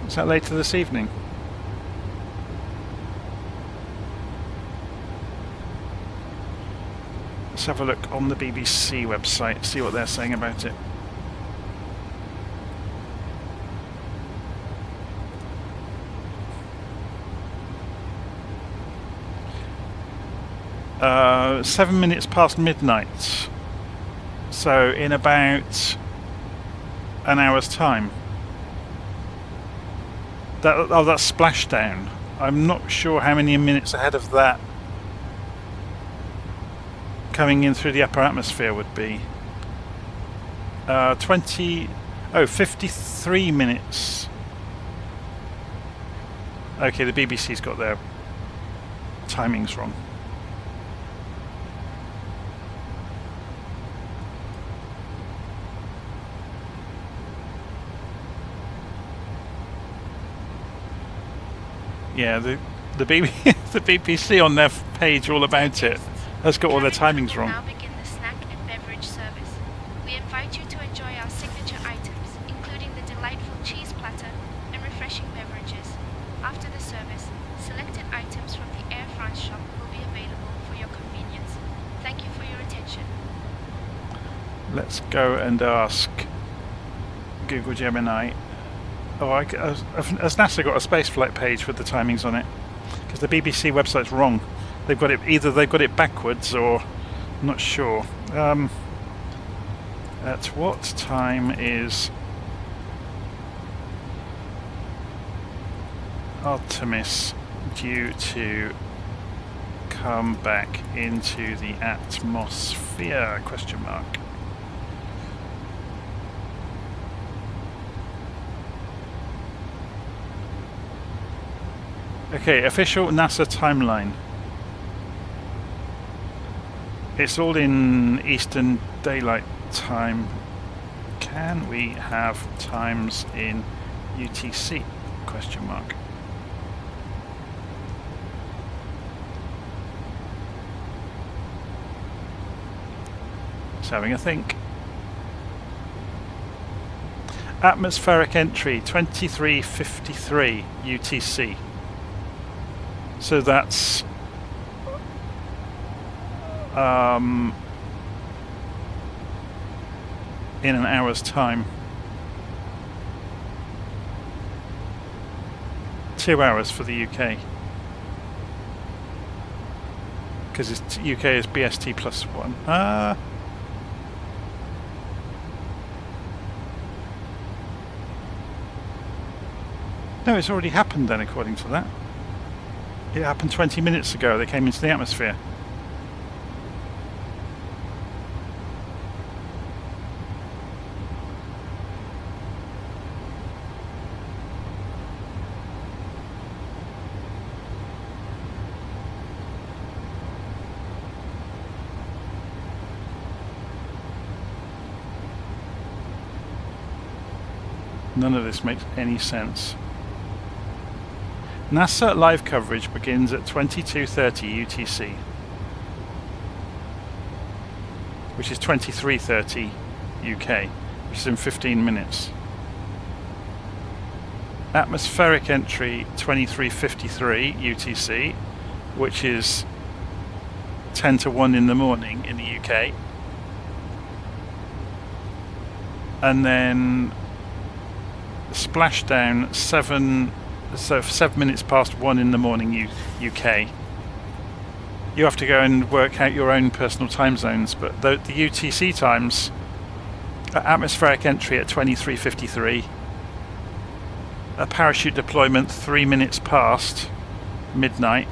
Is that later this evening? Let's have a look on the BBC website, see what they're saying about it. 7 minutes past midnight. So in about an hour's time. That's splashdown. I'm not sure how many minutes ahead of that coming in through the upper atmosphere would be. 53 minutes. Okay, the BBC's got their timings wrong. Yeah, the BBC on their page all about it has got all their timings wrong. Now begin the snack and beverage service. We invite you to enjoy our signature items, including the delightful cheese platter and refreshing beverages. After the service, selected items from the Air France shop will be available for your convenience. Thank you for your attention. Let's go and ask Google Gemini. Oh, has NASA got a spaceflight page with the timings on it? Because the BBC website's wrong. They've got it backwards, or I'm not sure. At what time is Artemis due to come back into the atmosphere? Question mark. Okay, official NASA timeline. It's all in Eastern Daylight Time. Can we have times in UTC? Question mark. Just having a think. Atmospheric entry 2353 UTC. So that's in an hour's time. 2 hours for the UK. Because UK is BST plus 1. No, it's already happened then, according to that. It happened 20 minutes ago. They came into the atmosphere. None of this makes any sense. NASA live coverage begins at 22:30 UTC, which is 23:30 UK, which is in 15 minutes. Atmospheric entry 23:53 UTC, which is 10 to 1 in the morning in the UK. And then splashdown 7 minutes past 1 in the morning UK. You have to go and work out your own personal time zones, but the UTC times are atmospheric entry at 23:53, a parachute deployment 3 minutes past midnight,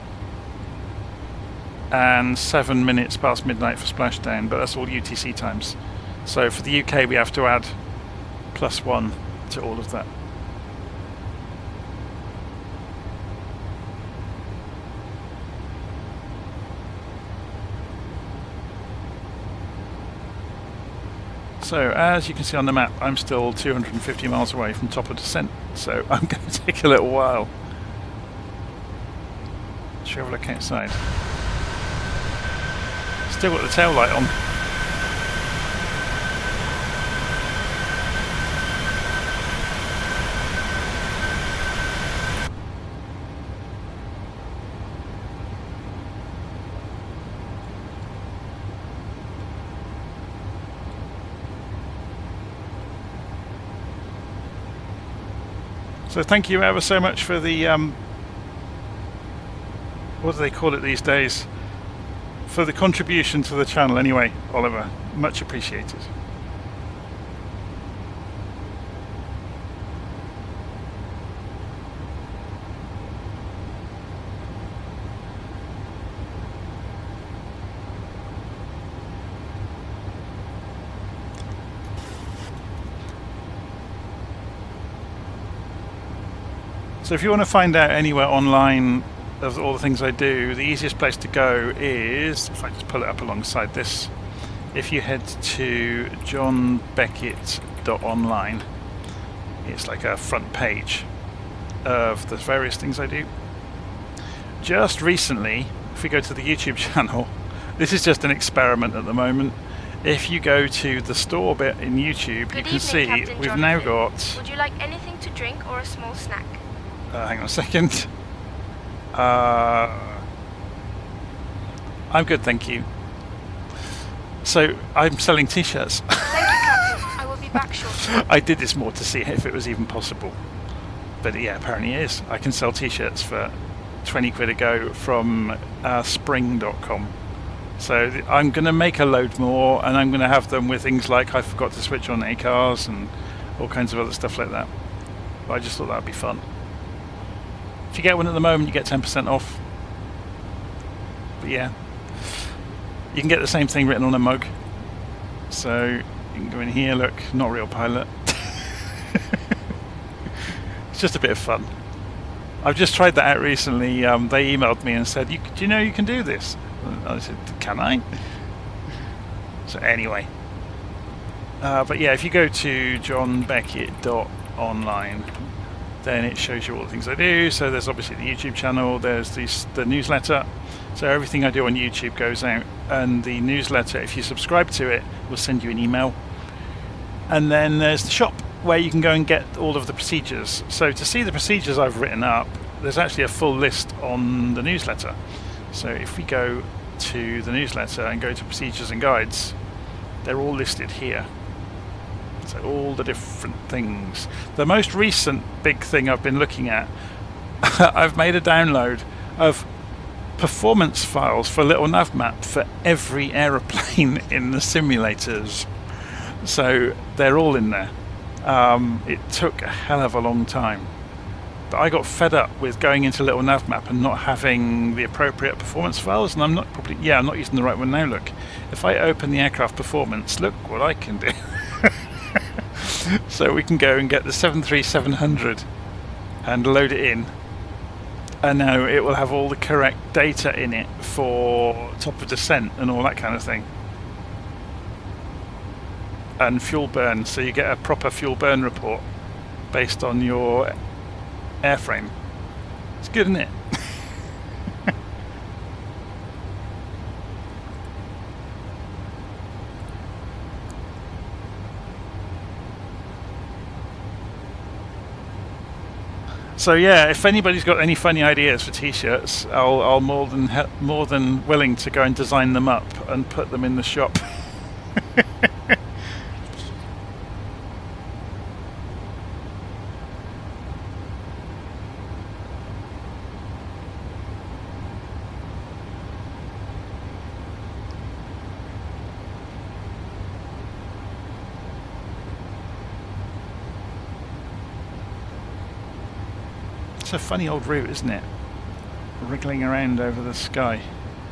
and 7 minutes past midnight for splashdown, but that's all UTC times. So for the UK we have to add +1 to all of that. So as you can see on the map, I'm still 250 miles away from top of descent, so I'm going to take a little while. Should we have a look outside? Still got the tail light on. So thank you ever so much for the, what do they call it these days? for the contribution to the channel anyway, Oliver. Much appreciated. So if you want to find out anywhere online of all the things I do, the easiest place to go is, if I just pull it up alongside this, if you head to johnbeckett.online, it's like a front page of the various things I do. Just recently, if we go to the YouTube channel, this is just an experiment at the moment. If you go to the store bit in YouTube, you can see we've now got... Would you like anything to drink or a small snack? Hang on a second. I'm good, thank you. So I'm selling t-shirts. Thank you, Captain. I will be back shortly. I did this more to see if it was even possible. But yeah, apparently it is. I can sell t-shirts for 20 quid a go from spring.com. So I'm going to make a load more, and I'm going to have them with things like I forgot to switch on ACARs and all kinds of other stuff like that. But I just thought that would be fun. If you get one at the moment, you get 10% off. But yeah, you can get the same thing written on a mug. So you can go in here, look, not real pilot. It's just a bit of fun. I've just tried that out recently. They emailed me and said, do you know you can do this? And I said, can I? So anyway. But yeah, if you go to johnbeckett.online, then it shows you all the things I do. So there's obviously the YouTube channel, there's the newsletter. So everything I do on YouTube goes out, and the newsletter, if you subscribe to it, will send you an email. And then there's the shop, where you can go and get all of the procedures. So to see the procedures I've written up, there's actually a full list on the newsletter. So if we go to the newsletter and go to procedures and guides, they're all listed here. So all the different things. The most recent big thing I've been looking at, I've made a download of performance files for LittleNavMap for every aeroplane in the simulators. So they're all in there. It took a hell of a long time. But I got fed up with going into LittleNavMap and not having the appropriate performance files, and I'm not using the right one now. Look, if I open the aircraft performance, look what I can do. So we can go and get the 73700 and load it in, and now it will have all the correct data in it for top of descent and all that kind of thing, and fuel burn, so you get a proper fuel burn report based on your airframe. It's good, isn't it? So yeah, if anybody's got any funny ideas for t-shirts, I'll more than willing to go and design them up and put them in the shop. It's a funny old route, isn't it? Wriggling around over the sky.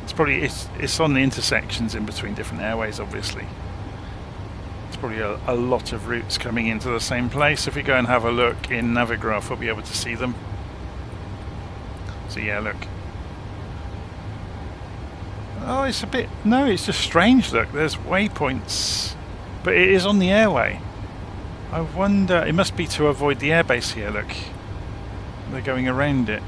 It's on the intersections in between different airways, obviously. It's probably a lot of routes coming into the same place. If we go and have a look in Navigraph, we'll be able to see them. So yeah, look. Oh, it's just strange, look. There's waypoints, but it is on the airway. I wonder, it must be to avoid the airbase here, look. They're going around it.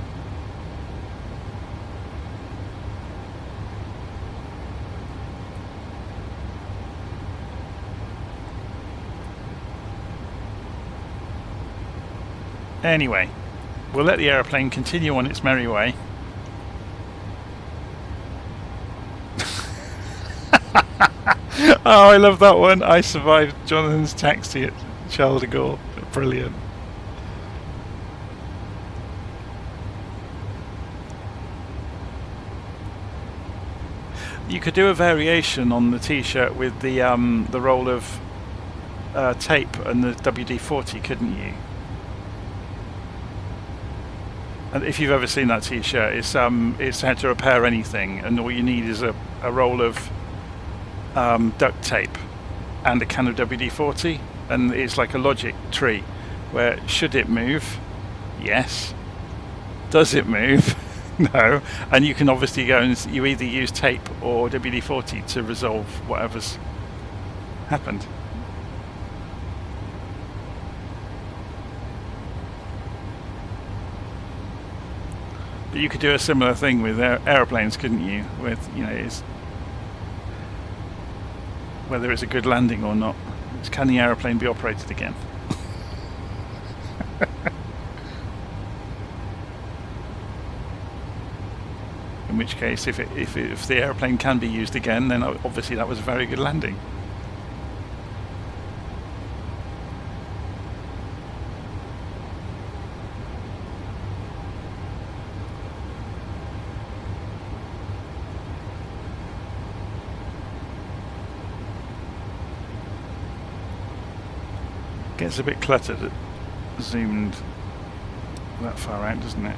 Anyway, we'll let the aeroplane continue on its merry way. Oh, I love that one. I survived Jonathan's taxi at Charles de Gaulle. Brilliant. You could do a variation on the T-shirt with the roll of tape and the WD-40, couldn't you? And if you've ever seen that T-shirt, it's how to repair anything, and all you need is a roll of duct tape and a can of WD-40, and it's like a logic tree where should it move? Yes. Does it move? No. And you can obviously go and you either use tape or WD-40 to resolve whatever's happened. But you could do a similar thing with aeroplanes, couldn't you? With, you know, whether it's a good landing or not. Can the aeroplane be operated again? In which case, if the aeroplane can be used again, then obviously that was a very good landing. Gets a bit cluttered, zoomed that far out, doesn't it?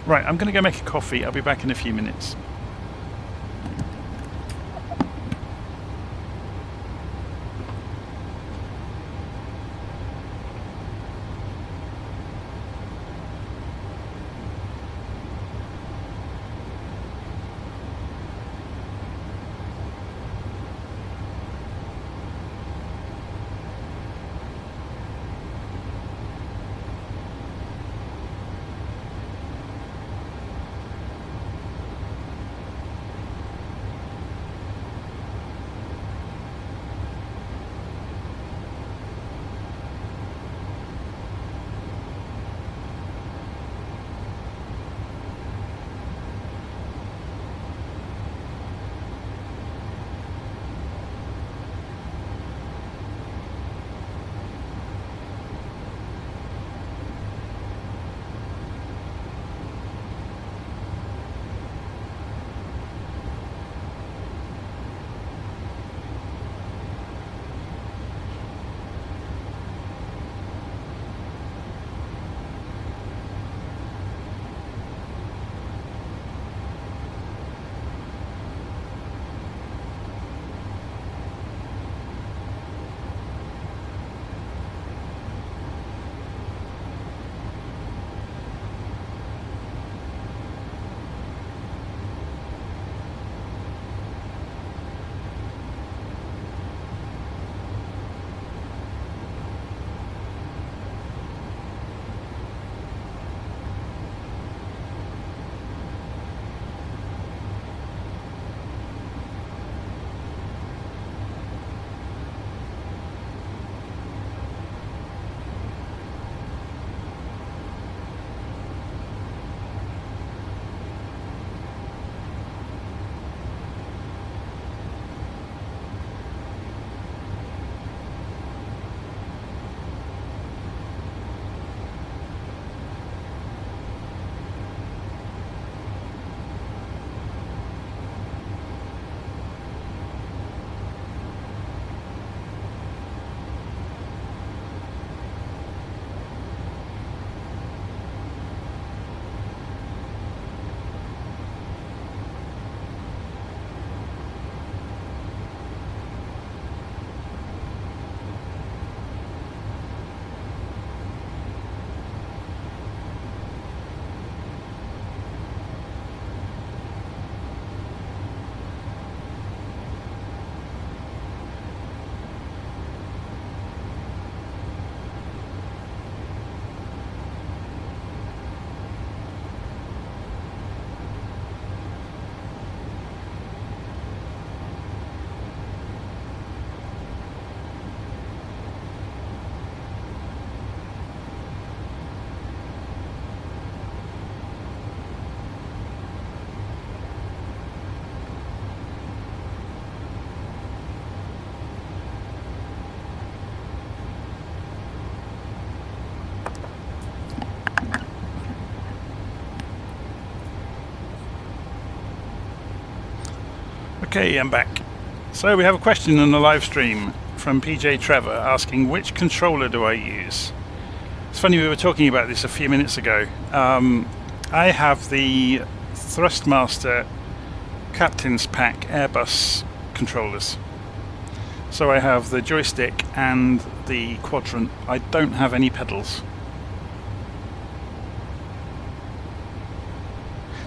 Right, I'm going to go make a coffee. I'll be back in a few minutes. Okay, I'm back. So we have a question on the live stream from PJ Trevor asking, which controller do I use? It's funny, we were talking about this a few minutes ago. I have the Thrustmaster Captain's Pack Airbus controllers. So I have the joystick and the quadrant. I don't have any pedals.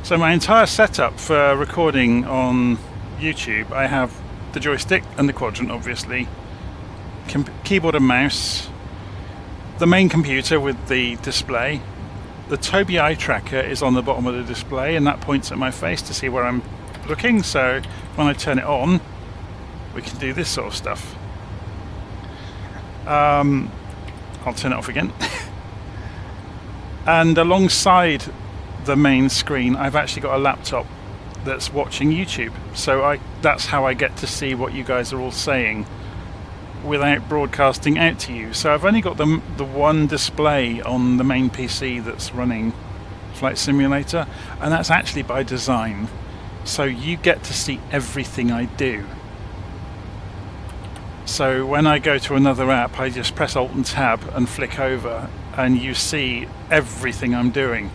So my entire setup for recording on YouTube, I have the joystick and the quadrant, obviously, keyboard and mouse, the main computer with the display. The Tobii Eye Tracker is on the bottom of the display, and that points at my face to see where I'm looking. So when I turn it on, we can do this sort of stuff. I'll turn it off again. And alongside the main screen, I've actually got a laptop that's watching YouTube. So that's how I get to see what you guys are all saying without broadcasting out to you. So I've only got the one display on the main PC that's running Flight Simulator, and that's actually by design. So you get to see everything I do. So when I go to another app, I just press Alt and Tab and flick over, and you see everything I'm doing.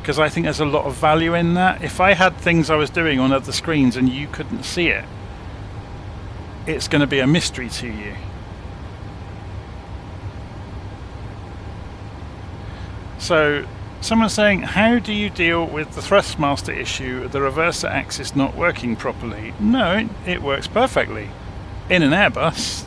Because I think there's a lot of value in that. If I had things I was doing on other screens and you couldn't see it, it's going to be a mystery to you. So someone's saying, how do you deal with the Thrustmaster issue, the reverser axis not working properly? No, it works perfectly. In an Airbus,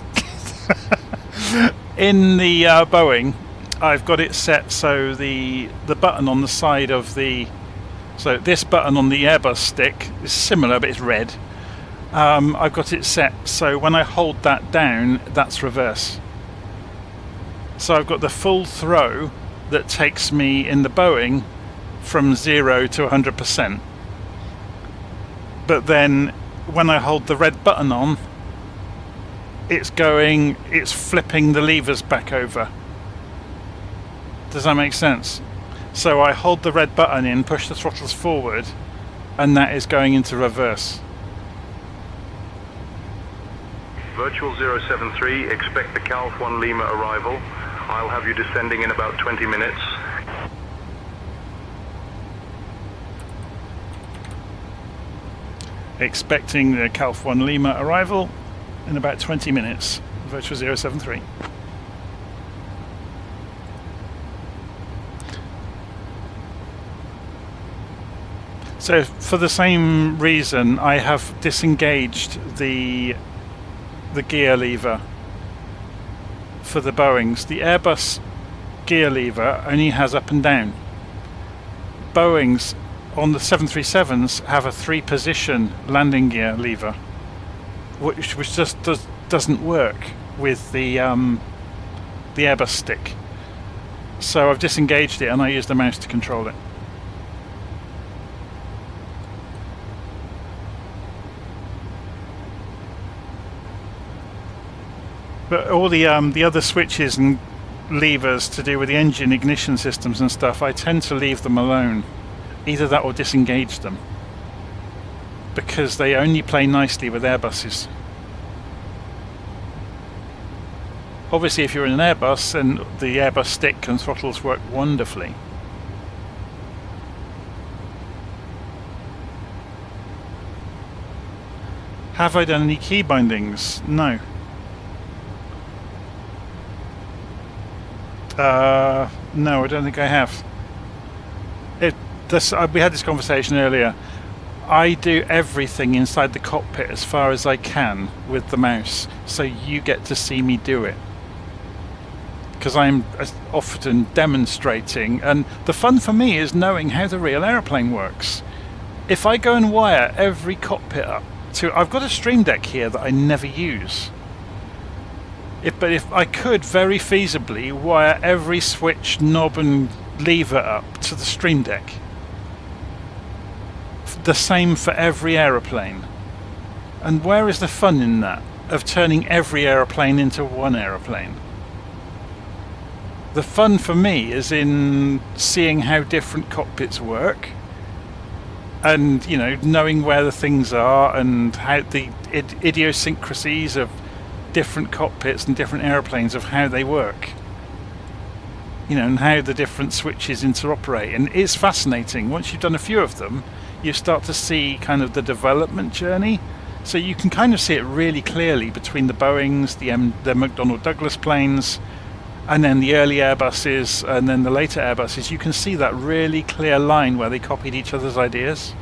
in the Boeing, I've got it set so the button on the side of so this button on the Airbus stick is similar, but it's red. I've got it set so when I hold that down, that's reverse. So I've got the full throw that takes me in the Boeing from 0 to 100%. But then when I hold the red button on, it's flipping the levers back over. Does that make sense? So I hold the red button in, push the throttles forward, and that is going into reverse. Virtual 073, expect the Calf 1 Lima arrival. I'll have you descending in about 20 minutes. Expecting the Calf 1 Lima arrival in about 20 minutes. Virtual 073. So for the same reason, I have disengaged the gear lever for the Boeings. The Airbus gear lever only has up and down. Boeings on the 737s have a 3-position landing gear lever, which just doesn't work with the Airbus stick. So I've disengaged it and I use the mouse to control it. But all the other switches and levers to do with the engine ignition systems and stuff, I tend to leave them alone. Either that or disengage them, because they only play nicely with Airbuses. Obviously if you're in an Airbus, then the Airbus stick and throttles work wonderfully. Have I done any key bindings? No. No, I don't think I have. We had this conversation earlier. I do everything inside the cockpit as far as I can with the mouse, so you get to see me do it. Because I'm often demonstrating, and the fun for me is knowing how the real airplane works. If I go and wire every cockpit up to... I've got a Stream Deck here that I never use. But if I could very feasibly wire every switch, knob and lever up to the Stream Deck. The same for every aeroplane. And where is the fun in that? Of turning every aeroplane into one aeroplane? The fun for me is in seeing how different cockpits work and you know, knowing where the things are and how the idiosyncrasies of different cockpits and different aeroplanes, of how they work, you know, and how the different switches interoperate. And it's fascinating. Once you've done a few of them, you start to see kind of the development journey. So you can kind of see it really clearly between the Boeings, the McDonnell Douglas planes, and then the early Airbuses, and then the later Airbuses. You can see that really clear line where they copied each other's ideas.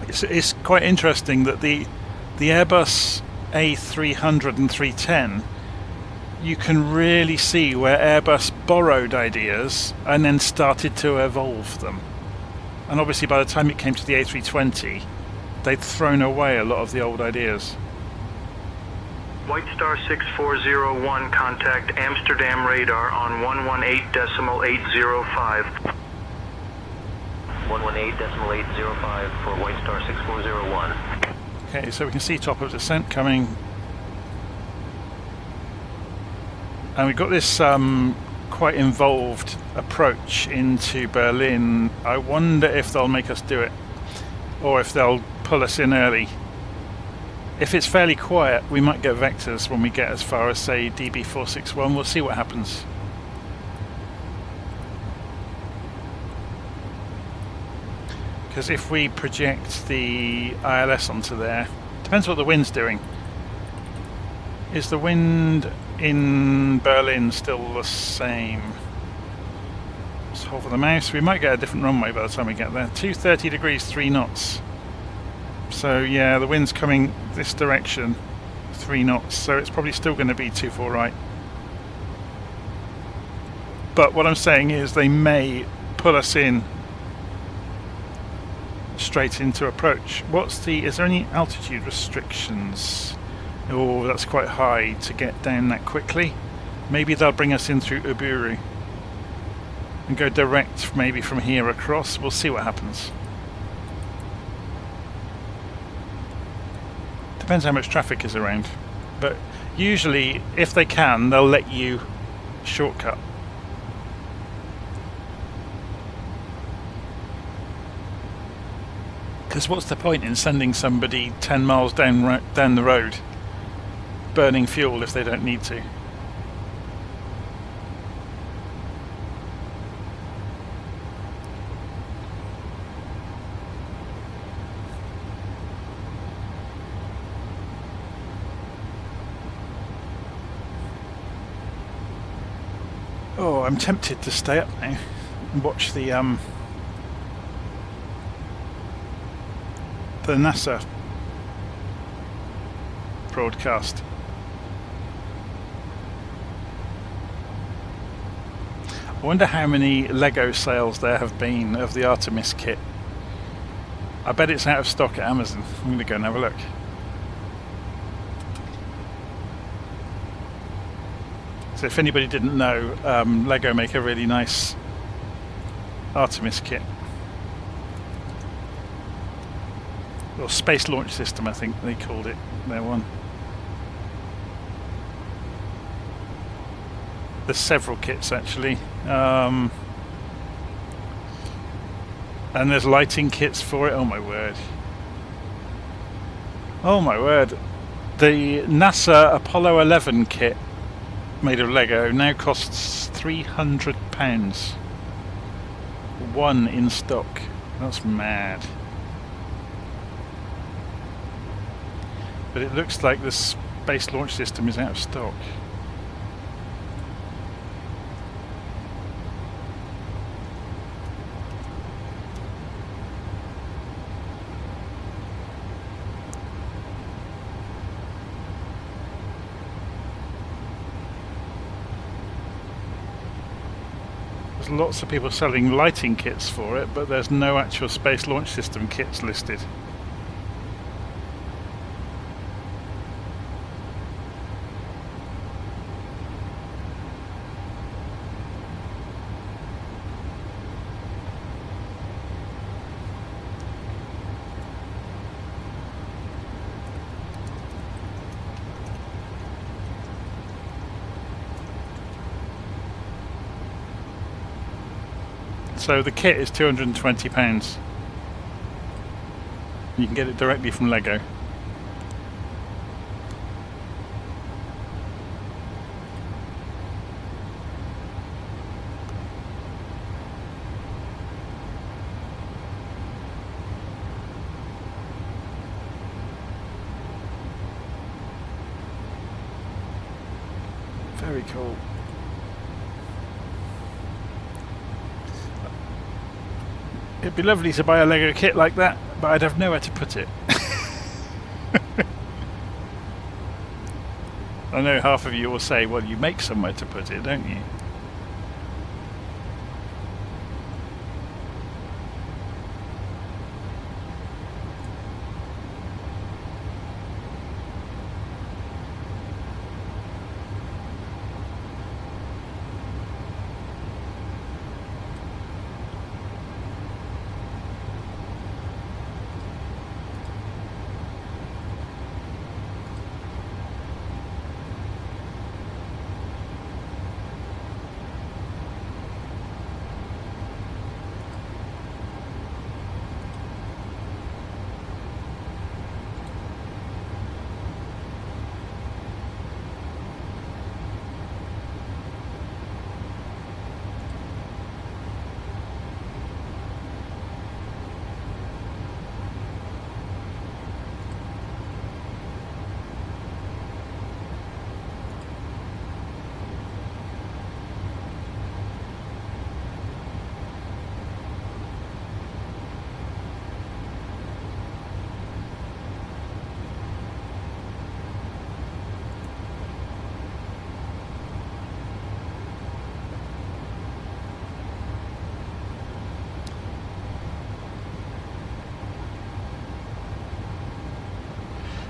It's quite interesting that the Airbus A300 and 310, you can really see where Airbus borrowed ideas and then started to evolve them. And obviously by the time it came to the A320, they'd thrown away a lot of the old ideas. White Star 6401, contact Amsterdam radar on 118.805. 118.805 for White Star 6401. Okay, so we can see top of descent coming. And we've got this quite involved approach into Berlin. I wonder if they'll make us do it, or if they'll pull us in early. If it's fairly quiet, we might get vectors when we get as far as, say, DB461. We'll see what happens. Because if we project the ILS onto there, depends what the wind's doing. Is the wind in Berlin still the same? Let's hover the mouse. We might get a different runway by the time we get there. 230 degrees, 3 knots. So yeah, the wind's coming this direction, 3 knots. So it's probably still going to be 24 right. But what I'm saying is they may pull us in straight into approach. Is there any altitude restrictions? Oh, that's quite high to get down that quickly. Maybe they'll bring us in through Uburu and go direct maybe from here across. We'll see what happens. Depends how much traffic is around. But usually, if they can, they'll let you shortcut. Because what's the point in sending somebody 10 miles down the road burning fuel if they don't need to? Oh, I'm tempted to stay up now and watch the NASA broadcast. I wonder how many Lego sales there have been of the Artemis kit. I bet it's out of stock at Amazon. I'm going to go and have a look. So if anybody didn't know, Lego make a really nice Artemis kit. Or Space Launch System, I think they called it, their one. There's several kits actually. And there's lighting kits for it. Oh my word. Oh my word. The NASA Apollo 11 kit made of Lego now costs £300. One in stock. That's mad. But it looks like the Space Launch System is out of stock. There's lots of people selling lighting kits for it, but there's no actual Space Launch System kits listed. So the kit is £220. You can get it directly from Lego. Very cool. It'd be lovely to buy a Lego kit like that, but I'd have nowhere to put it. I know half of you will say, well, you make somewhere to put it, don't you?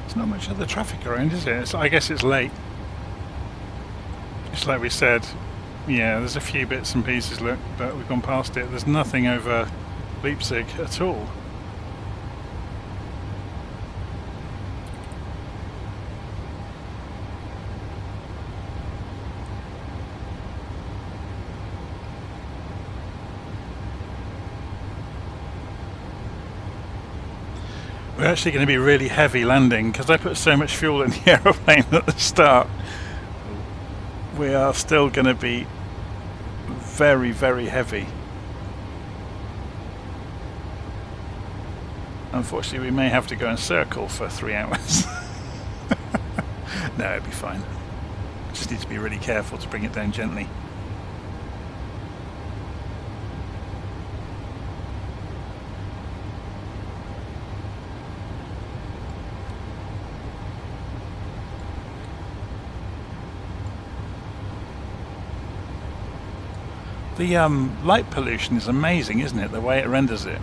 There's not much other traffic around, is there? I guess it's late. It's like we said, yeah, there's a few bits and pieces, look, but we've gone past it. There's nothing over Leipzig at all. We're actually going to be really heavy landing because I put so much fuel in the aeroplane at the start. We are still going to be very, very heavy. Unfortunately, we may have to go and circle for 3 hours. No, it'll be fine. Just need to be really careful to bring it down gently. The light pollution is amazing, isn't it? The way it renders it.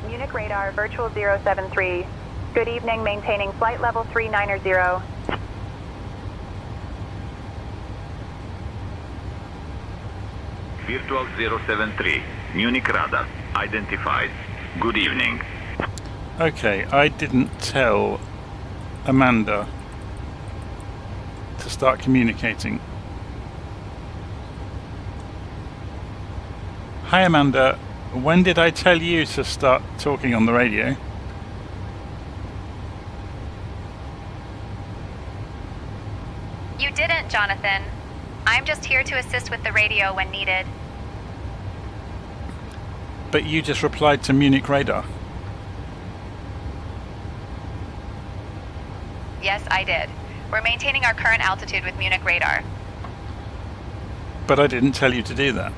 Munich radar, virtual 073. Good evening, maintaining flight level 390. Virtual 073, Munich radar, identified. Good evening. Okay, I didn't tell Amanda to start communicating. Hi Amanda, when did I tell you to start talking on the radio? You didn't, Jonathan. I'm just here to assist with the radio when needed. But you just replied to Munich radar. Yes, I did. We're maintaining our current altitude with Munich radar. But I didn't tell you to do that.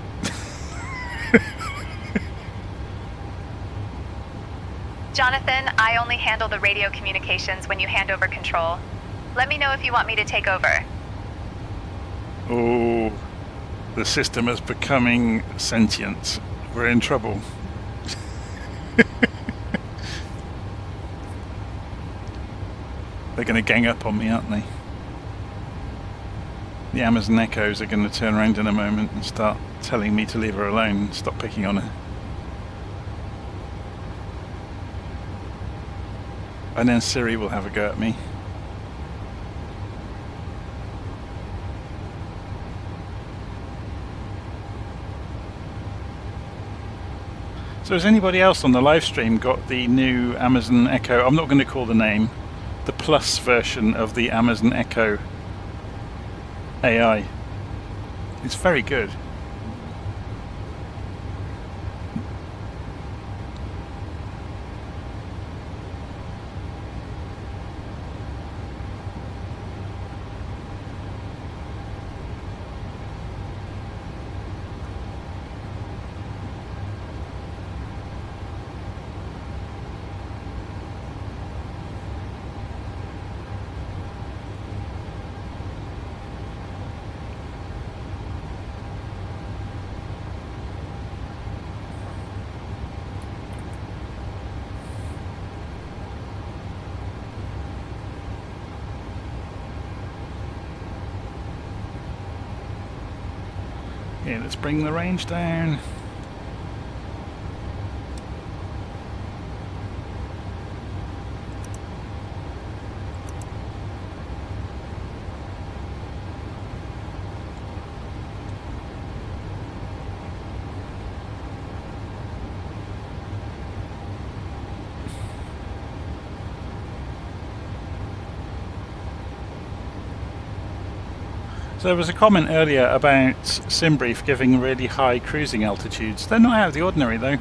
Jonathan, I only handle the radio communications when you hand over control. Let me know if you want me to take over. Oh, the system is becoming sentient. We're in trouble. They're going to gang up on me, aren't they? The Amazon Echoes are going to turn around in a moment and start telling me to leave her alone and stop picking on her. And then Siri will have a go at me. So has anybody else on the live stream got the new Amazon Echo? I'm not going to call the name. The Plus version of the Amazon Echo AI. It's very good. Yeah, let's bring the range down. So there was a comment earlier about Simbrief giving really high cruising altitudes. They're not out of the ordinary though.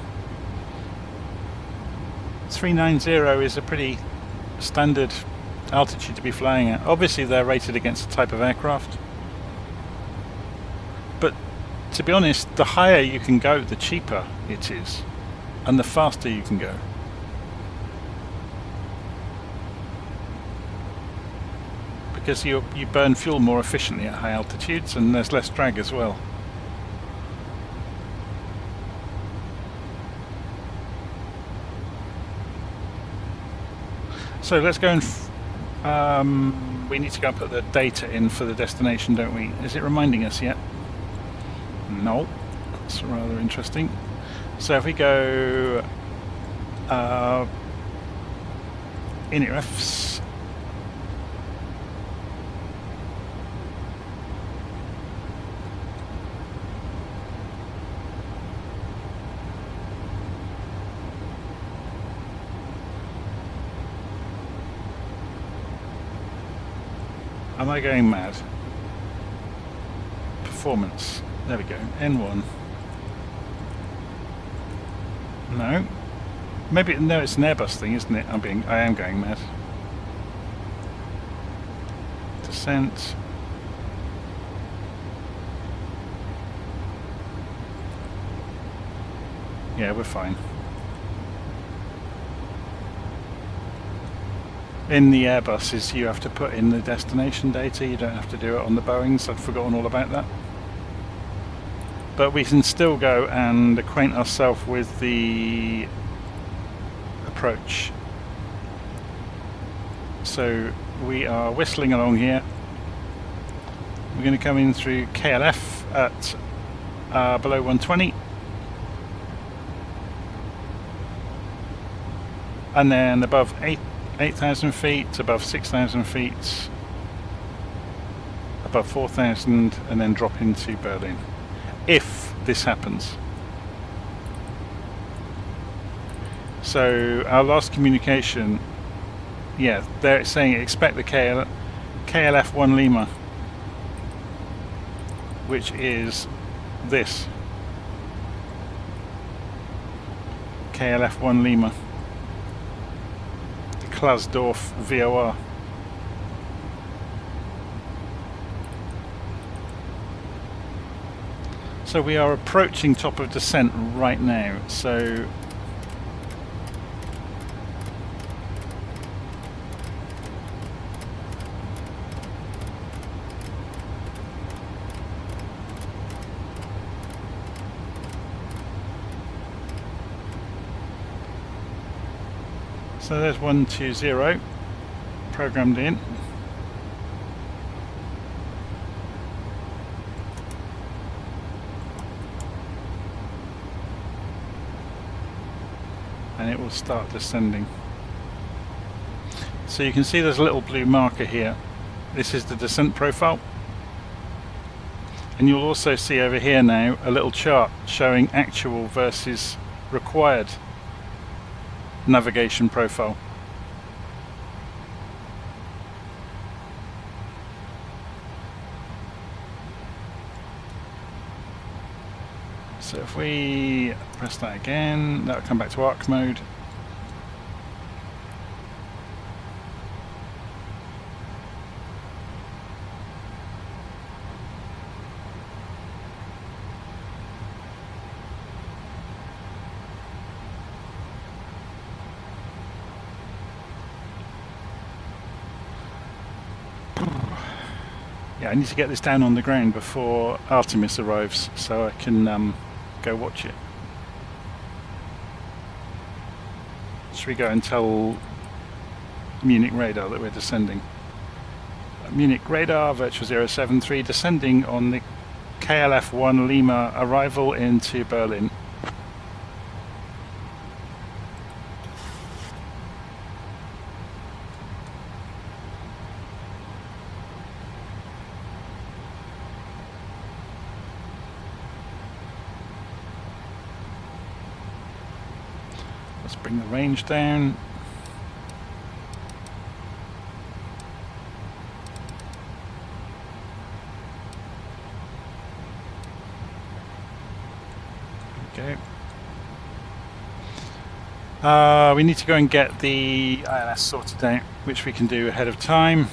390 is a pretty standard altitude to be flying at. Obviously they're rated against the type of aircraft. But to be honest, the higher you can go, the cheaper it is. And the faster you can go. Because you burn fuel more efficiently at high altitudes and there's less drag as well. So let's go and we need to go and put the data in for the destination, don't we? Is it reminding us yet? No. That's rather interesting. So if we go initRefs, am I going mad? Performance. There we go. N1. No. Maybe no. It's an Airbus thing, isn't it? I am going mad. Descent. Yeah, we're fine. In the Airbuses you have to put in the destination data, you don't have to do it on the Boeings. I'd forgotten all about that. But we can still go and acquaint ourselves with the approach. So we are whistling along here. We're going to come in through KLF at below 120. And then above 8,000 feet, above 6,000 feet, above 4,000, and then drop into Berlin. If this happens. So our last communication, yeah, they're saying expect the KLF 1 Lima, which is this. KLF 1 Lima. Klasdorf VOR. So we are approaching top of descent right now, so there's 120 programmed in. And it will start descending. So you can see there's a little blue marker here. This is the descent profile. And you'll also see over here now a little chart showing actual versus required navigation profile. So if we press that again, that'll come back to arc mode. Yeah, I need to get this down on the ground before Artemis arrives so I can go watch it. Should we go and tell Munich radar that we're descending? Munich radar, Virtual 073, descending on the KLF-1 Lima, arrival into Berlin. Let's bring the range down. There we go. We need to go and get the ILS sorted out, which we can do ahead of time.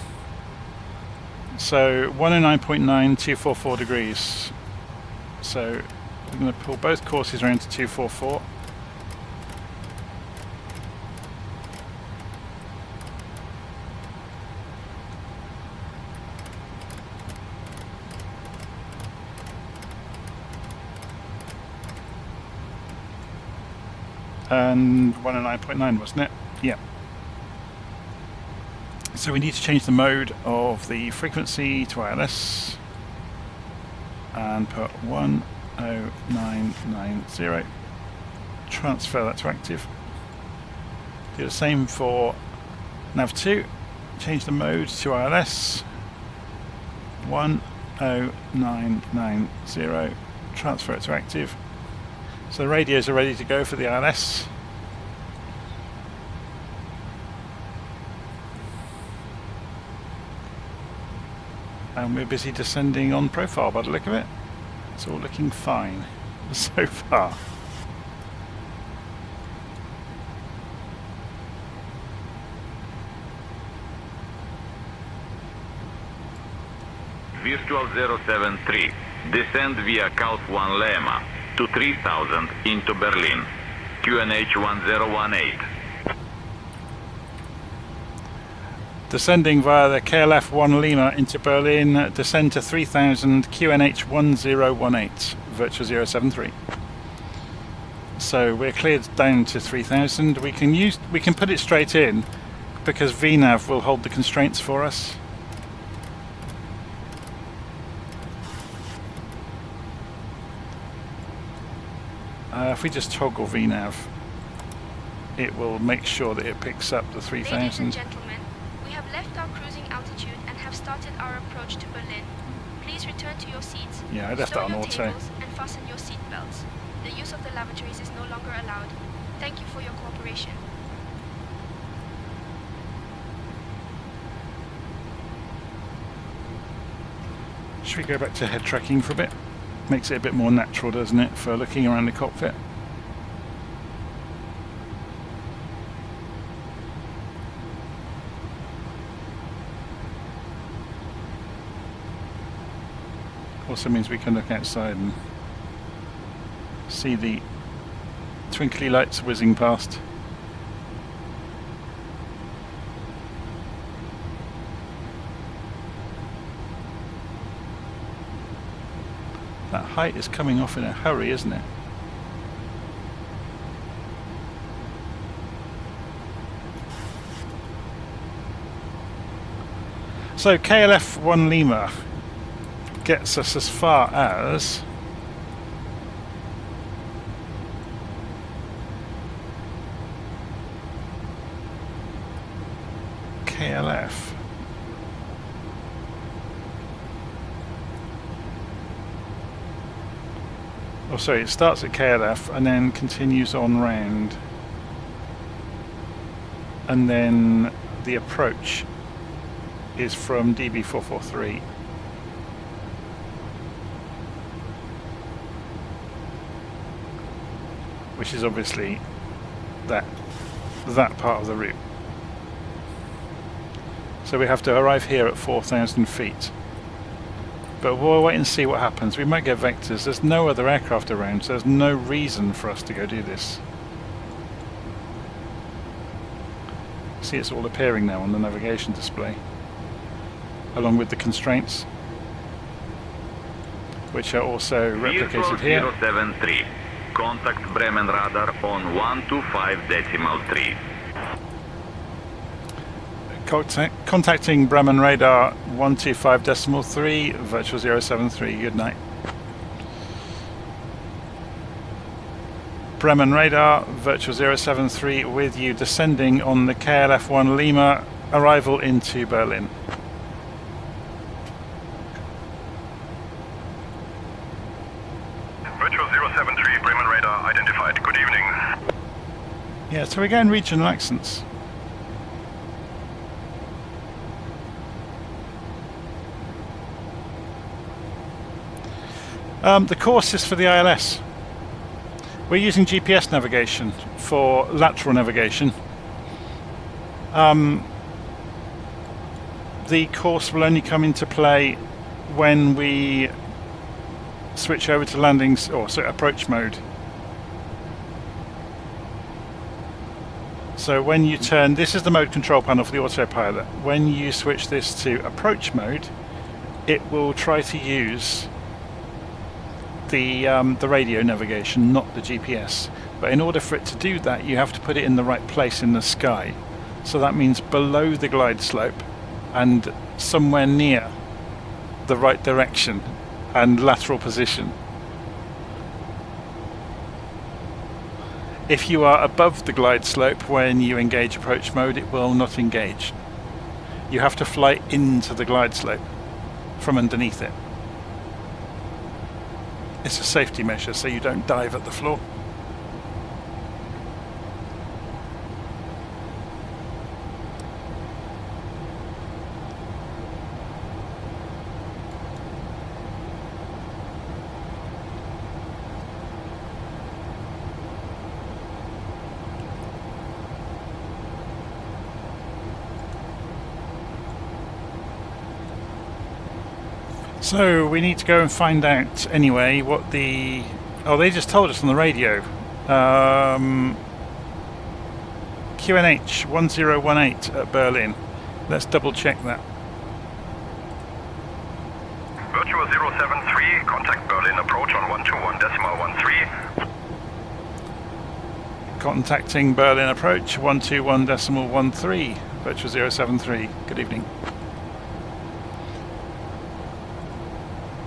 So 109.9244 degrees. So we're going to pull both courses around to 244. And 109.9, wasn't it? Yeah. So we need to change the mode of the frequency to ILS and put 10990. Transfer that to active. Do the same for nav2. Change the mode to ILS 10990. Transfer it to active. So the radios are ready to go for the ILS. And we're busy descending on profile by the look of it. It's all looking fine so far. Virtual 073, descend via Calf 1 Lema to 3000 into Berlin, QNH 1018. Descending via the KLF-1 Lima into Berlin, descend to 3000, QNH 1018, Virtual 073. So we're cleared down to 3000. We can put it straight in because VNav will hold the constraints for us. If we just toggle VNav, it will make sure that it picks up the 3000. Ladies and gentlemen, we have left our cruising altitude and have started our approach to Berlin. Please return to your seats. Yeah, I left that on your auto. tables and fasten your seat belts. The use of the lavatories is no longer allowed. Thank you for your cooperation. Should we go back to head tracking for a bit? Makes it a bit more natural, doesn't it, for looking around the cockpit? Also means we can look outside and see the twinkly lights whizzing past. That height is coming off in a hurry, isn't it? So KLF-1 Lima gets us as far as KLF. Oh, sorry, it starts at KLF and then continues on round. And then the approach is from DB443. Which is obviously that part of the route. So we have to arrive here at 4,000 feet. But we'll wait and see what happens. We might get vectors. There's no other aircraft around, so there's no reason for us to go do this. See, it's all appearing now on the navigation display, along with the constraints, which are also replicated here. 073. Contact Bremen radar on 125.3. Contacting Bremen radar 125.3, virtual 073, good night. Bremen radar, virtual 073 with you, descending on the KLF-1 Lima, arrival into Berlin. Virtual 073, Bremen radar identified. Good evening. Yeah, so we're getting regional accents. The course is for the ILS. We're using GPS navigation for lateral navigation. The course will only come into play when we switch over to landings or approach mode. So when you turn, this is the mode control panel for the autopilot. When you switch this to approach mode, it will try to use the radio navigation, not the GPS. But in order for it to do that, you have to put it in the right place in the sky. So that means below the glide slope and somewhere near the right direction and lateral position. If you are above the glide slope when you engage approach mode, it will not engage. You have to fly into the glide slope from underneath it. It's a safety measure so you don't dive at the floor. So we need to go and find out anyway what the... Oh, they just told us on the radio. QNH 1018 at Berlin. Let's double check that. Virtual 073, contact Berlin approach on 121.13. Contacting Berlin approach 121.13, virtual 073. Good evening.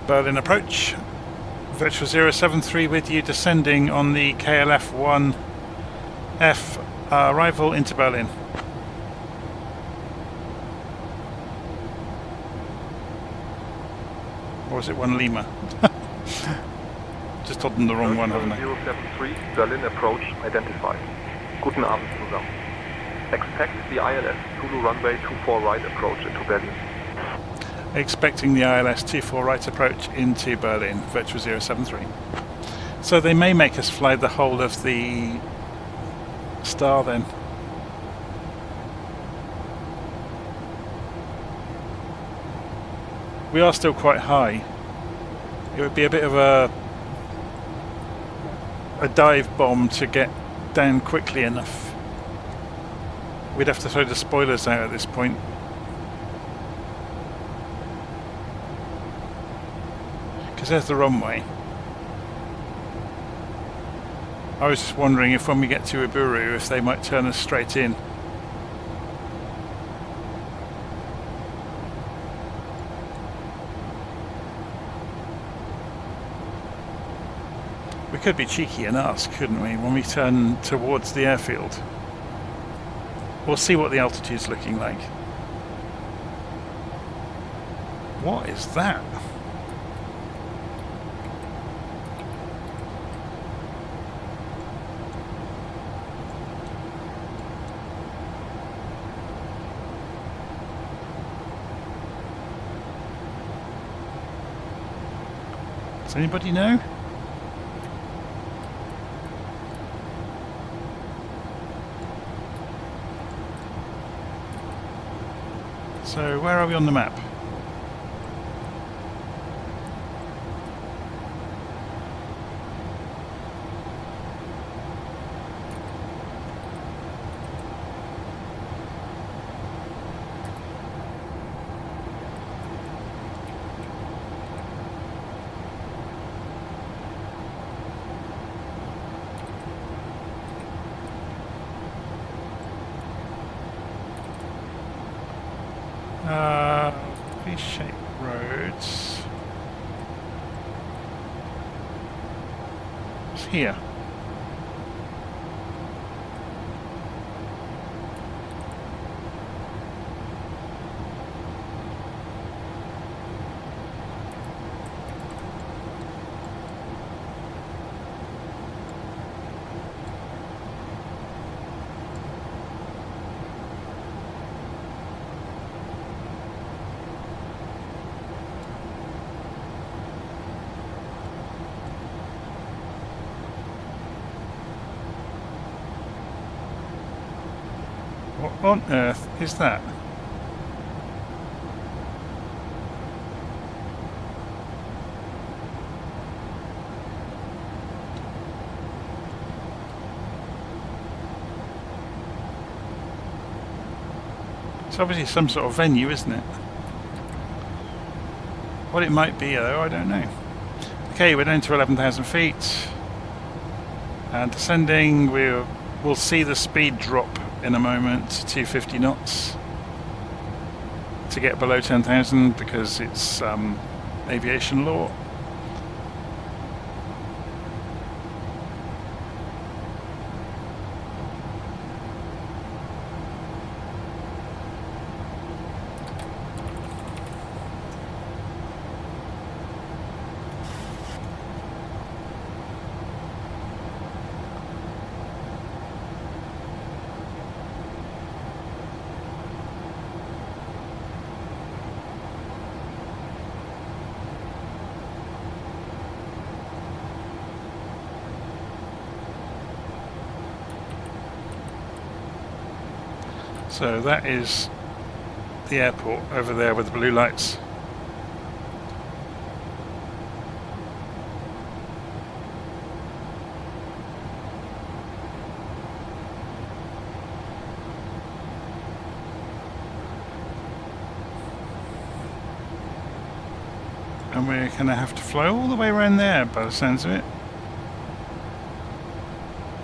Berlin approach, virtual 073 with you, descending on the KLF-1F, arrival into Berlin. Or was it 1 Lima? Just told them the wrong one, haven't I? 073, Berlin approach identified. Guten Abend zusammen. Expect the ILS Zulu runway 24 right approach into Berlin. Expecting the ILS 24 right approach into Berlin, virtual 073. So they may make us fly the whole of the star then. We are still quite high. It would be a bit of a dive bomb to get down quickly enough. We'd have to throw the spoilers out at this point. Because there's the runway. I was just wondering if when we get to Uburu, if they might turn us straight in. We could be cheeky and ask, couldn't we, when we turn towards the airfield. We'll see what the altitude's looking like. What is that? Does anybody know? So where are we on the map? V-shaped roads. It's here. What on earth is that? It's obviously some sort of venue, isn't it? What it might be, though, I don't know. Okay, we're down to 11,000 feet. And descending, we'll see the speed drop in a moment to 250 knots to get below 10,000 because it's aviation law. So that is the airport over there with the blue lights. And we're going to have to fly all the way around there by the sounds of it.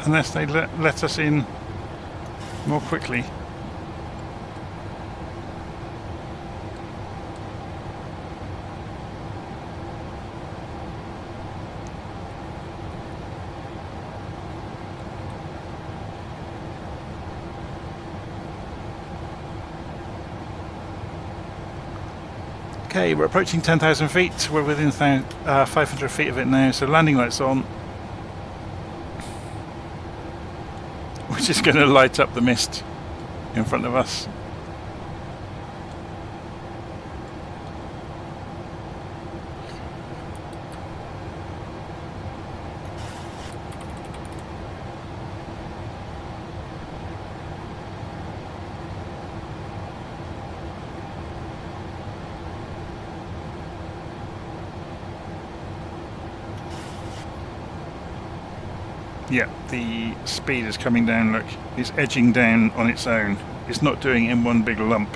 Unless they let us in more quickly. Okay, we're approaching 10,000 feet. We're within 500 feet of it now, so landing lights on. Which is going to light up the mist in front of us. Yeah, the speed is coming down, look, it's edging down on its own. It's not doing it in one big lump.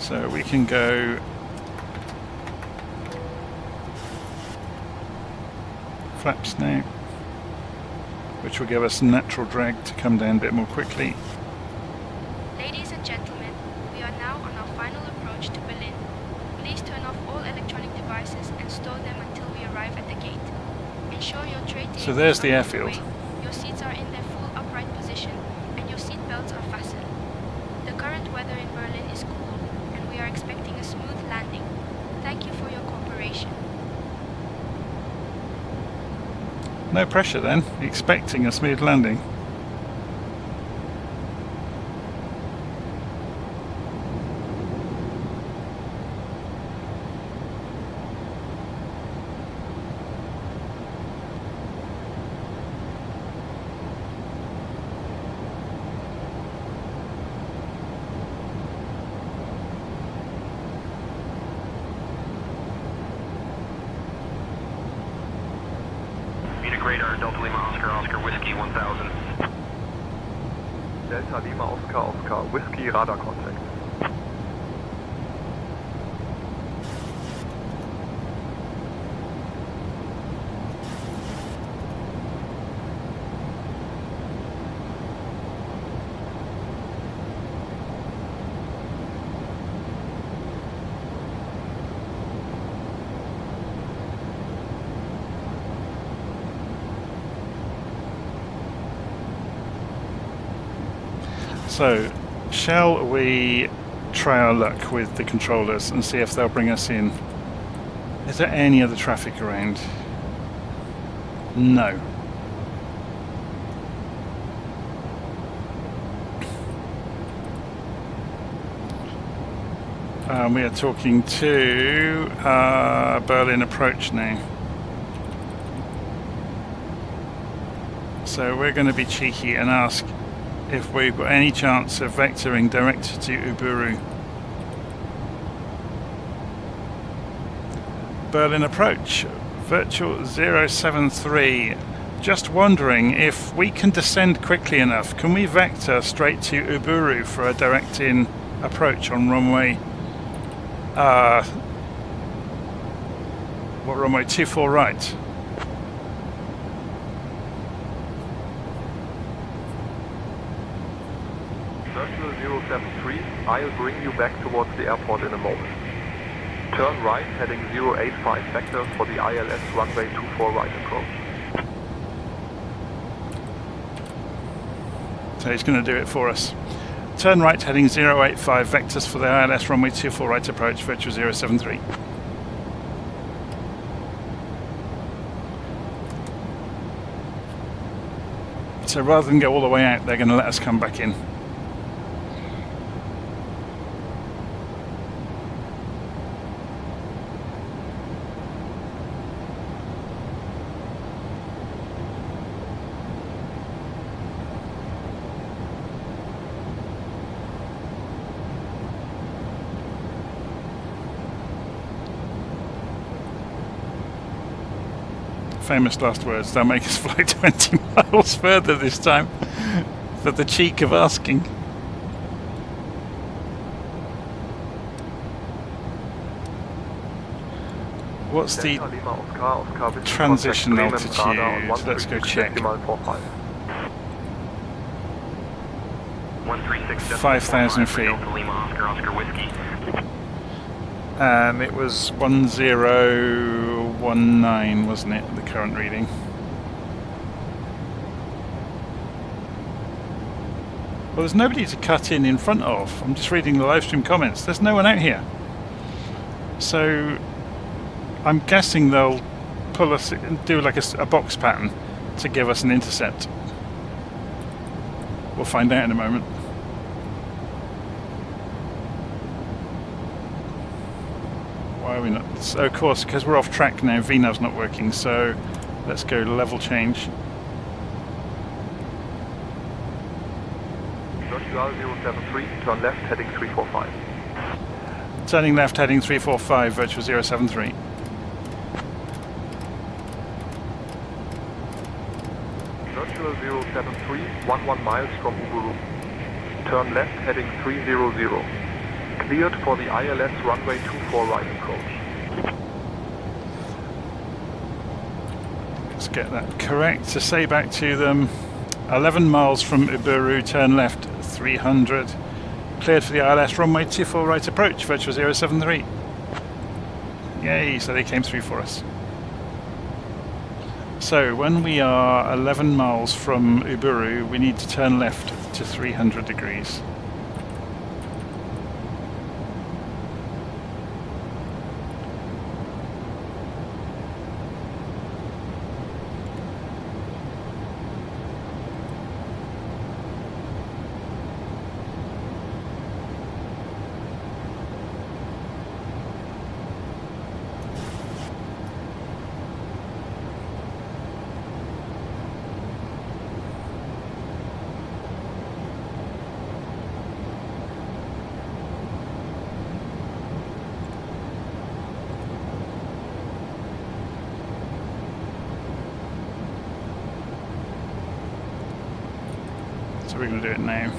So we can go flaps now, which will give us natural drag to come down a bit more quickly. Ladies and gentlemen, we are now on our final approach to Berlin. Please turn off all electronic devices and store them until we arrive at the gate. ensure your tray table So there's is the not airfield. away, your seats are in their full upright position, and your seat belts are fastened. The current weather in Berlin is cool, and we are expecting a smooth landing. Thank you for your cooperation. No pressure then, expecting a smooth landing. Munich radar, Delta Lima Oscar, Oscar Whiskey 1000. Delta Lima Oscar, Oscar Whiskey radar contact. So, shall we try our luck with the controllers and see if they'll bring us in? Is there any other traffic around? No. We are talking to Berlin approach now. So we're going to be cheeky and ask if we've got any chance of vectoring direct to Uburu. Berlin approach, virtual 073. Just wondering if we can descend quickly enough. Can we vector straight to Uburu for a direct in approach on runway what runway 24 right? Virtual 073, I'll bring you back towards the airport in a moment. Turn right, heading 085 vectors for the ILS runway 24 right approach. So he's going to do it for us. Turn right, heading 085 vectors for the ILS runway 24 right approach, virtual 073. So rather than go all the way out, they're going to let us come back in. Famous last words, they'll make us fly 20 miles further this time for the cheek of asking. What's the transition altitude? Let's go check. 5,000 feet. And it was 1019, wasn't it, the current reading? Well, there's nobody to cut in front of. I'm just reading the live stream comments. There's no one out here. So I'm guessing they'll pull us, do like a box pattern to give us an intercept. We'll find out in a moment. Why are we not? So of course, because we're off track now, VNav's not working, so let's go level change. Virtual 073, turn left heading 345. Turning left heading 345, virtual 073. Virtual 073, 11 miles from Uburu. Turn left heading 300. Cleared for the ILS runway 24 right approach. Let's get that correct. To say back to them, 11 miles from Uburu, turn left 300. Cleared for the ILS runway 24 right approach, virtual 073. Yay, so they came through for us. So when we are 11 miles from Uburu, we need to turn left to 300 degrees. So we're going to do it now.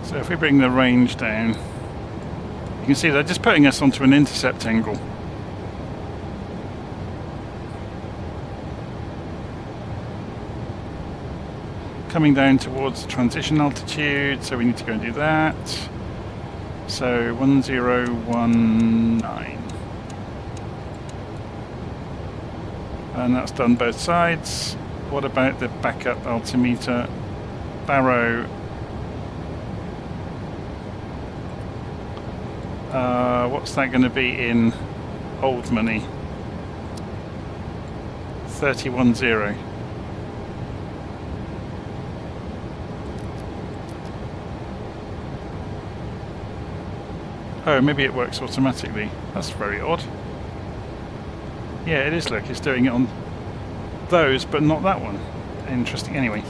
So if we bring the range down, you can see they're just putting us onto an intercept angle. Coming down towards the transition altitude, so we need to go and do that. So 1019. And that's done both sides. What about the backup altimeter? Barrow. What's that going to be in old money? 310. Oh, maybe it works automatically. That's very odd. Yeah, it is, look, it's doing it on those, but not that one. Interesting. Anyway.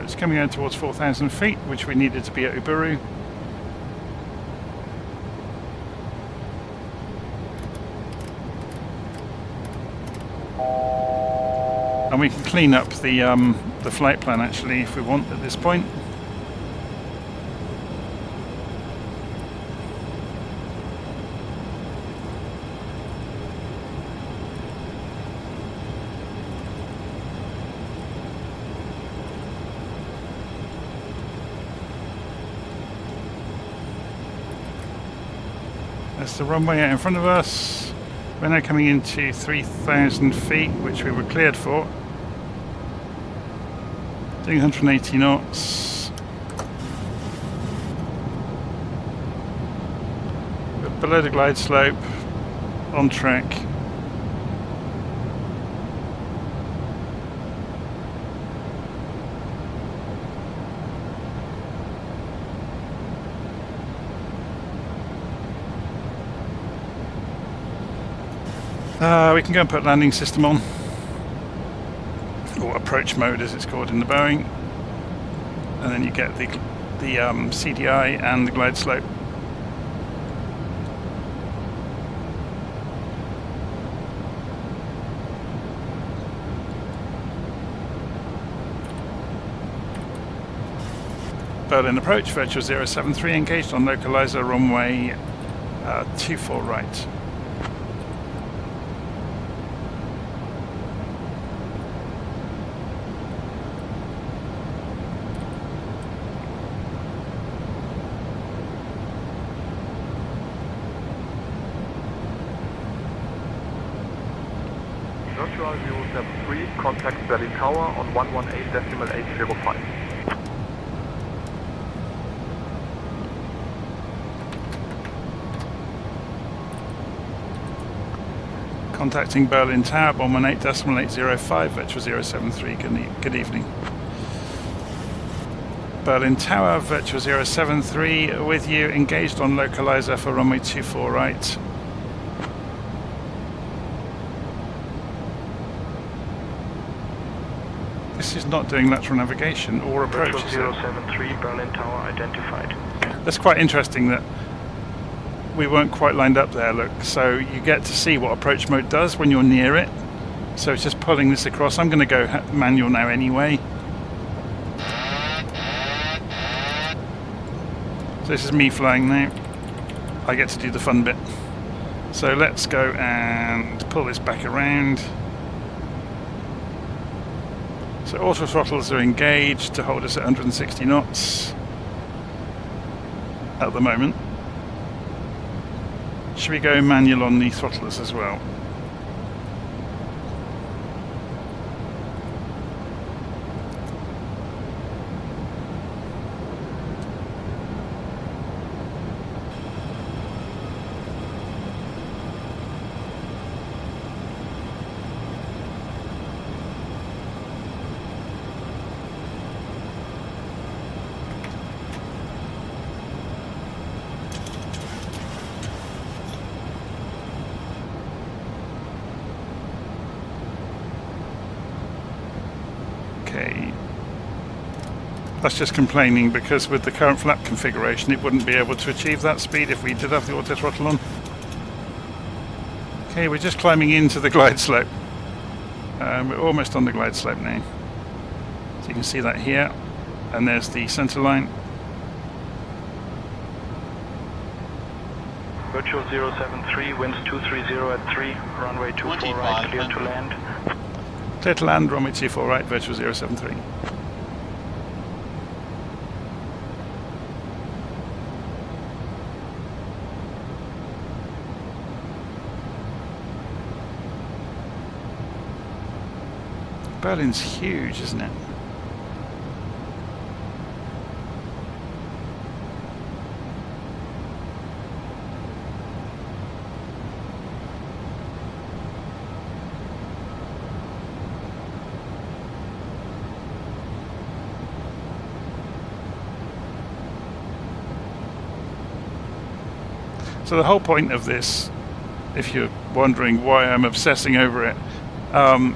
It's coming out towards 4,000 feet, which we needed to be at Uburu. And we can clean up the flight plan actually if we want at this point. That's the runway out in front of us. We're now coming into 3,000 feet, which we were cleared for. Doing 180 knots. We're below the glide slope, on track. We can go and put landing system on, or approach mode as it's called in the Boeing, and then you get the CDI and the glide slope. Berlin approach, virtual 073 engaged on localizer runway 24 right. Virtual 073, contact Berlin Tower on 118.805. Contacting Berlin Tower, 118.805, virtual 073, good evening. Berlin Tower, virtual 073, with you, engaged on localizer for runway 24 right. This is not doing lateral navigation or approach. Virtual 073, Berlin Tower identified. That's quite interesting that we weren't quite lined up there, look. So you get to see what approach mode does when you're near it. So it's just pulling this across. I'm going to go manual now anyway. So this is me flying now. I get to do the fun bit. So let's go and pull this back around. So auto throttles are engaged to hold us at 160 knots at the moment. Should we go manual on the throttlers as well? That's just complaining because with the current flap configuration it wouldn't be able to achieve that speed if we did have the auto throttle on. Okay, we're just climbing into the glide slope. We're almost on the glide slope now. So you can see that here, and there's the centre line. Virtual 073, winds 230 at 3, runway 24 right, clear to land. Clear to land, runway 24 right, virtual 073. Berlin's huge, isn't it? So the whole point of this, if you're wondering why I'm obsessing over it,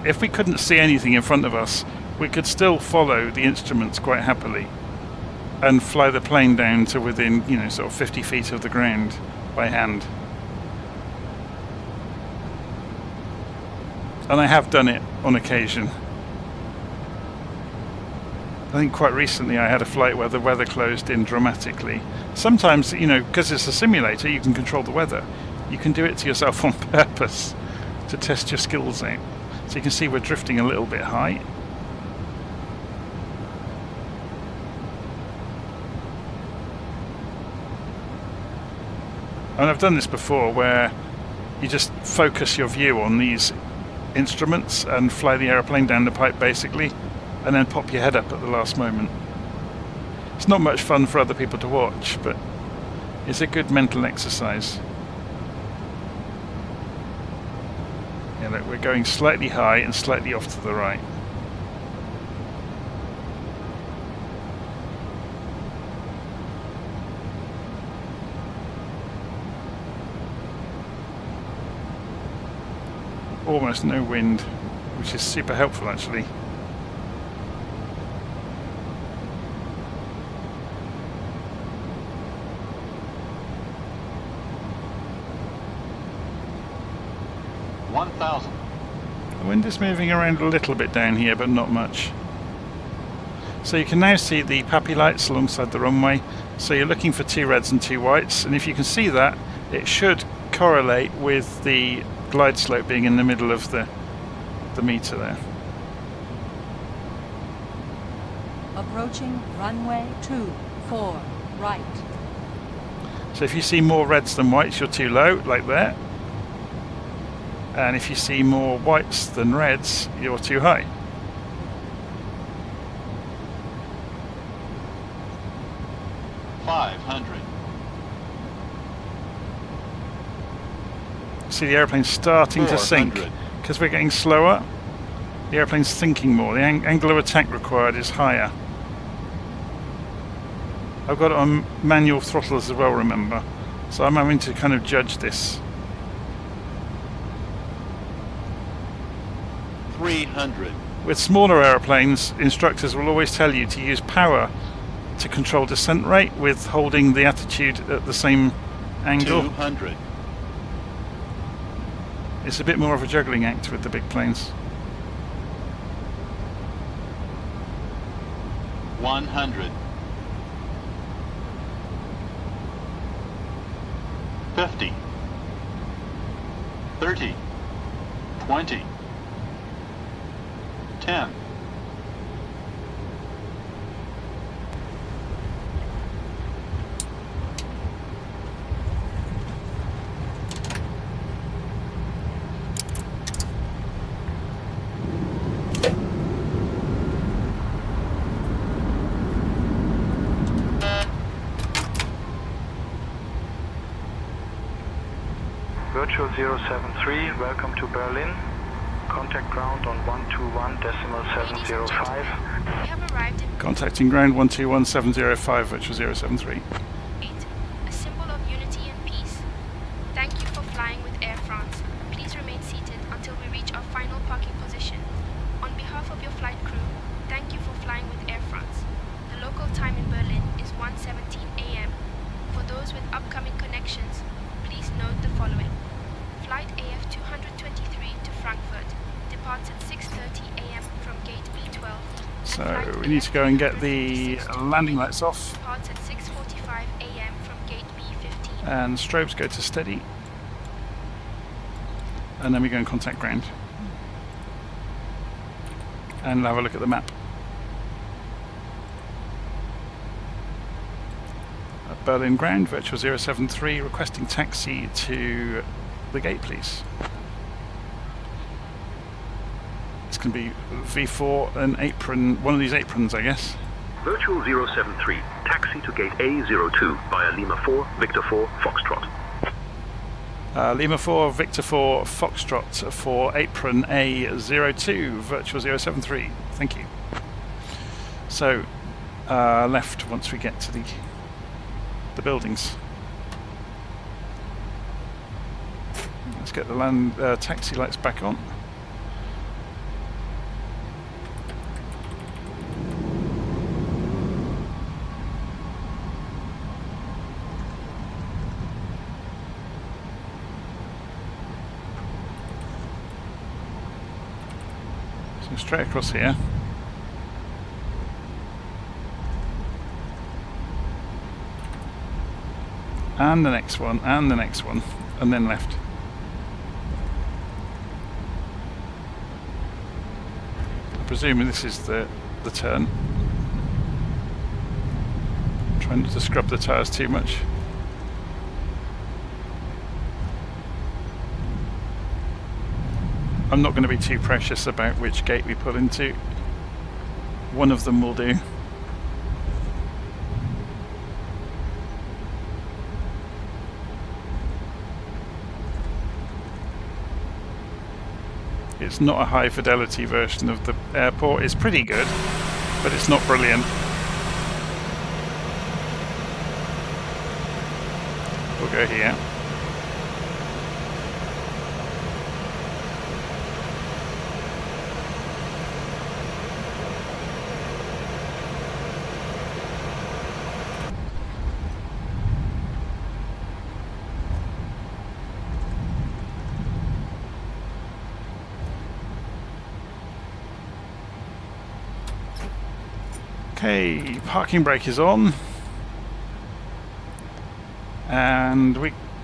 if we couldn't see anything in front of us, we could still follow the instruments quite happily and fly the plane down to within, you know, sort of 50 feet of the ground by hand. And I have done it on occasion. I think quite recently I had a flight where the weather closed in dramatically. Sometimes, you know, because it's a simulator, you can control the weather. You can do it to yourself on purpose to test your skills out. So you can see we're drifting a little bit high. And I've done this before where you just focus your view on these instruments and fly the aeroplane down the pipe basically, and then pop your head up at the last moment. It's not much fun for other people to watch, but it's a good mental exercise. Yeah, look, we're going slightly high and slightly off to the right. Almost no wind, which is super helpful actually. The wind is moving around a little bit down here, but not much. So you can now see the PAPI lights alongside the runway. So you're looking for 2 reds and 2 whites, and if you can see that, it should correlate with the glide slope being in the middle of the meter there. Approaching runway 24 right. So if you see more reds than whites, you're too low, like there. And if you see more whites than reds, you're too high. See the airplane's starting to sink because we're getting slower. The airplane's sinking more. The angle of attack required is higher. I've got it on manual throttles as well, remember, so I'm having to kind of judge this. 300. With smaller aeroplanes, instructors will always tell you to use power to control descent rate with holding the attitude at the same angle. 200. It's a bit more of a juggling act with the big planes. 100. 50. 30. 20. 10. Virtual 073, welcome to Berlin. Contact ground on 121.705. We have arrived in Contacting ground 121.705, virtual 073. a symbol of unity and peace. Thank you for flying with Air France. Please remain seated until we reach our final parking position. On behalf of your flight crew, thank you for flying with Air France. The local time in Berlin is 1:17 a.m. For those with upcoming connections, please note the following. Flight AF 223 to Frankfurt departs at 6:30 a.m. from gate B12. So we need to go and get the landing lights off. Departs at 6:45 a.m. from gate B15. And strobes go to steady. And then we go and contact ground. And have a look at the map. At Berlin ground, virtual 073, requesting taxi to the gate, please. It's going to be V4, an apron, one of these aprons, I guess. Virtual 073, taxi to gate A02 via Lima 4, Victor 4, Foxtrot. Lima 4, Victor 4, Foxtrot for apron A02, virtual 073. Thank you. So, left once we get to the buildings. Let's get the taxi lights back on. So straight across here. And the next one, and the next one, and then left. Presuming this is the turn. Trying not to scrub the tyres too much. I'm not going to be too precious about which gate we pull into. One of them will do. It's not a high fidelity version of the airport. It's pretty good, but it's not brilliant. We'll go here. Okay, parking brake is on, and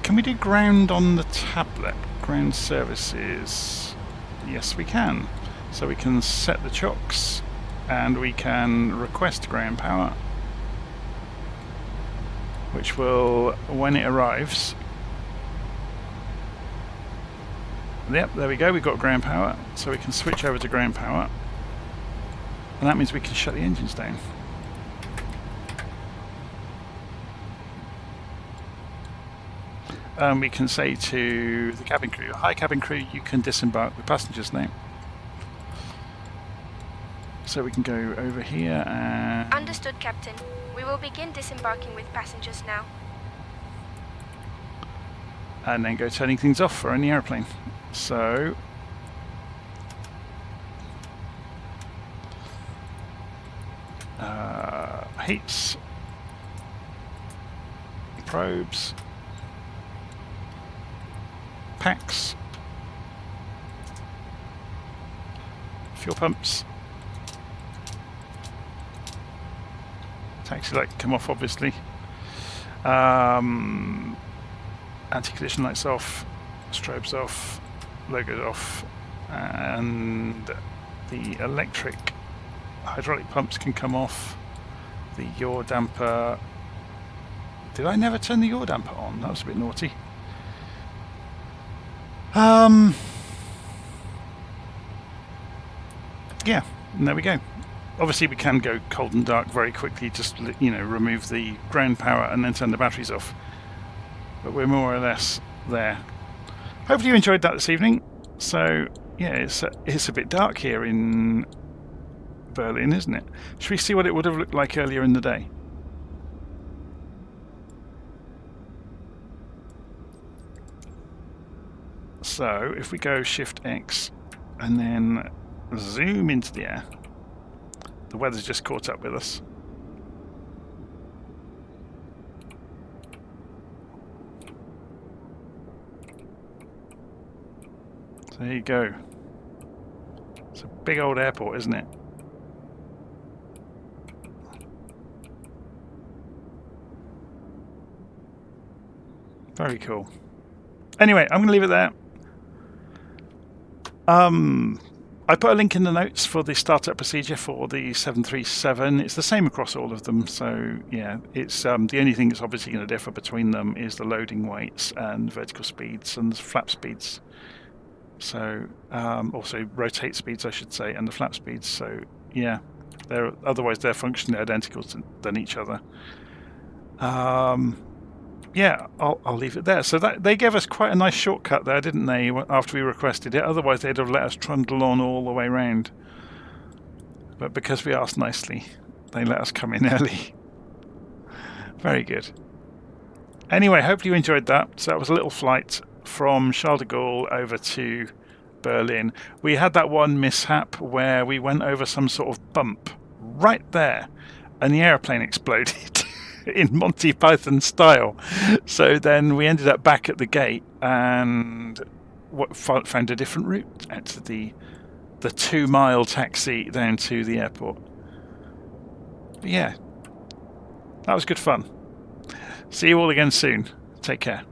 can we do ground on the tablet? Ground services, yes we can. So we can set the chocks, and we can request ground power, which will, when it arrives, yep, there we go, we've got ground power, so we can switch over to ground power. And that means we can shut the engines down. We can say to the cabin crew, hi cabin crew, you can disembark the passengers now. So we can go over here and... Understood, Captain. We will begin disembarking with passengers now. And then go turning things off for any airplane. So... heats, probes, packs. Fuel pumps. Taxi light can come off, obviously. Anti-collision lights off. Strobes off. Logos off. And the electric hydraulic pumps can come off. The yaw damper. Did I never turn the yaw damper on? That was a bit naughty. Yeah, and there we go. Obviously we can go cold and dark very quickly, just, you know, remove the ground power and then turn the batteries off. But we're more or less there. Hopefully you enjoyed that this evening. So yeah, it's a bit dark here in Berlin, isn't it? Should we see what it would have looked like earlier in the day? So if we go Shift X and then zoom into the air, the weather's just caught up with us. So there you go. It's a big old airport, isn't it? Very cool. Anyway, I'm going to leave it there. I put a link in the notes for the startup procedure for the 737. It's the same across all of them, so yeah, it's the only thing that's obviously going to differ between them is the loading weights and vertical speeds and the flap speeds. So also rotate speeds, I should say, and the flap speeds. So yeah, otherwise they're functionally identical than each other. Yeah, I'll leave it there. So that they gave us quite a nice shortcut there, didn't they, after we requested it? Otherwise they'd have let us trundle on all the way round. But because we asked nicely, they let us come in early. Very good. Anyway, hopefully you enjoyed that. So that was a little flight from Charles de Gaulle over to Berlin. We had that one mishap where we went over some sort of bump right there and the airplane exploded. In Monty Python style. So then we ended up back at the gate and found a different route out to the 2-mile taxi down to the airport. But yeah, that was good fun. See you all again soon. Take care.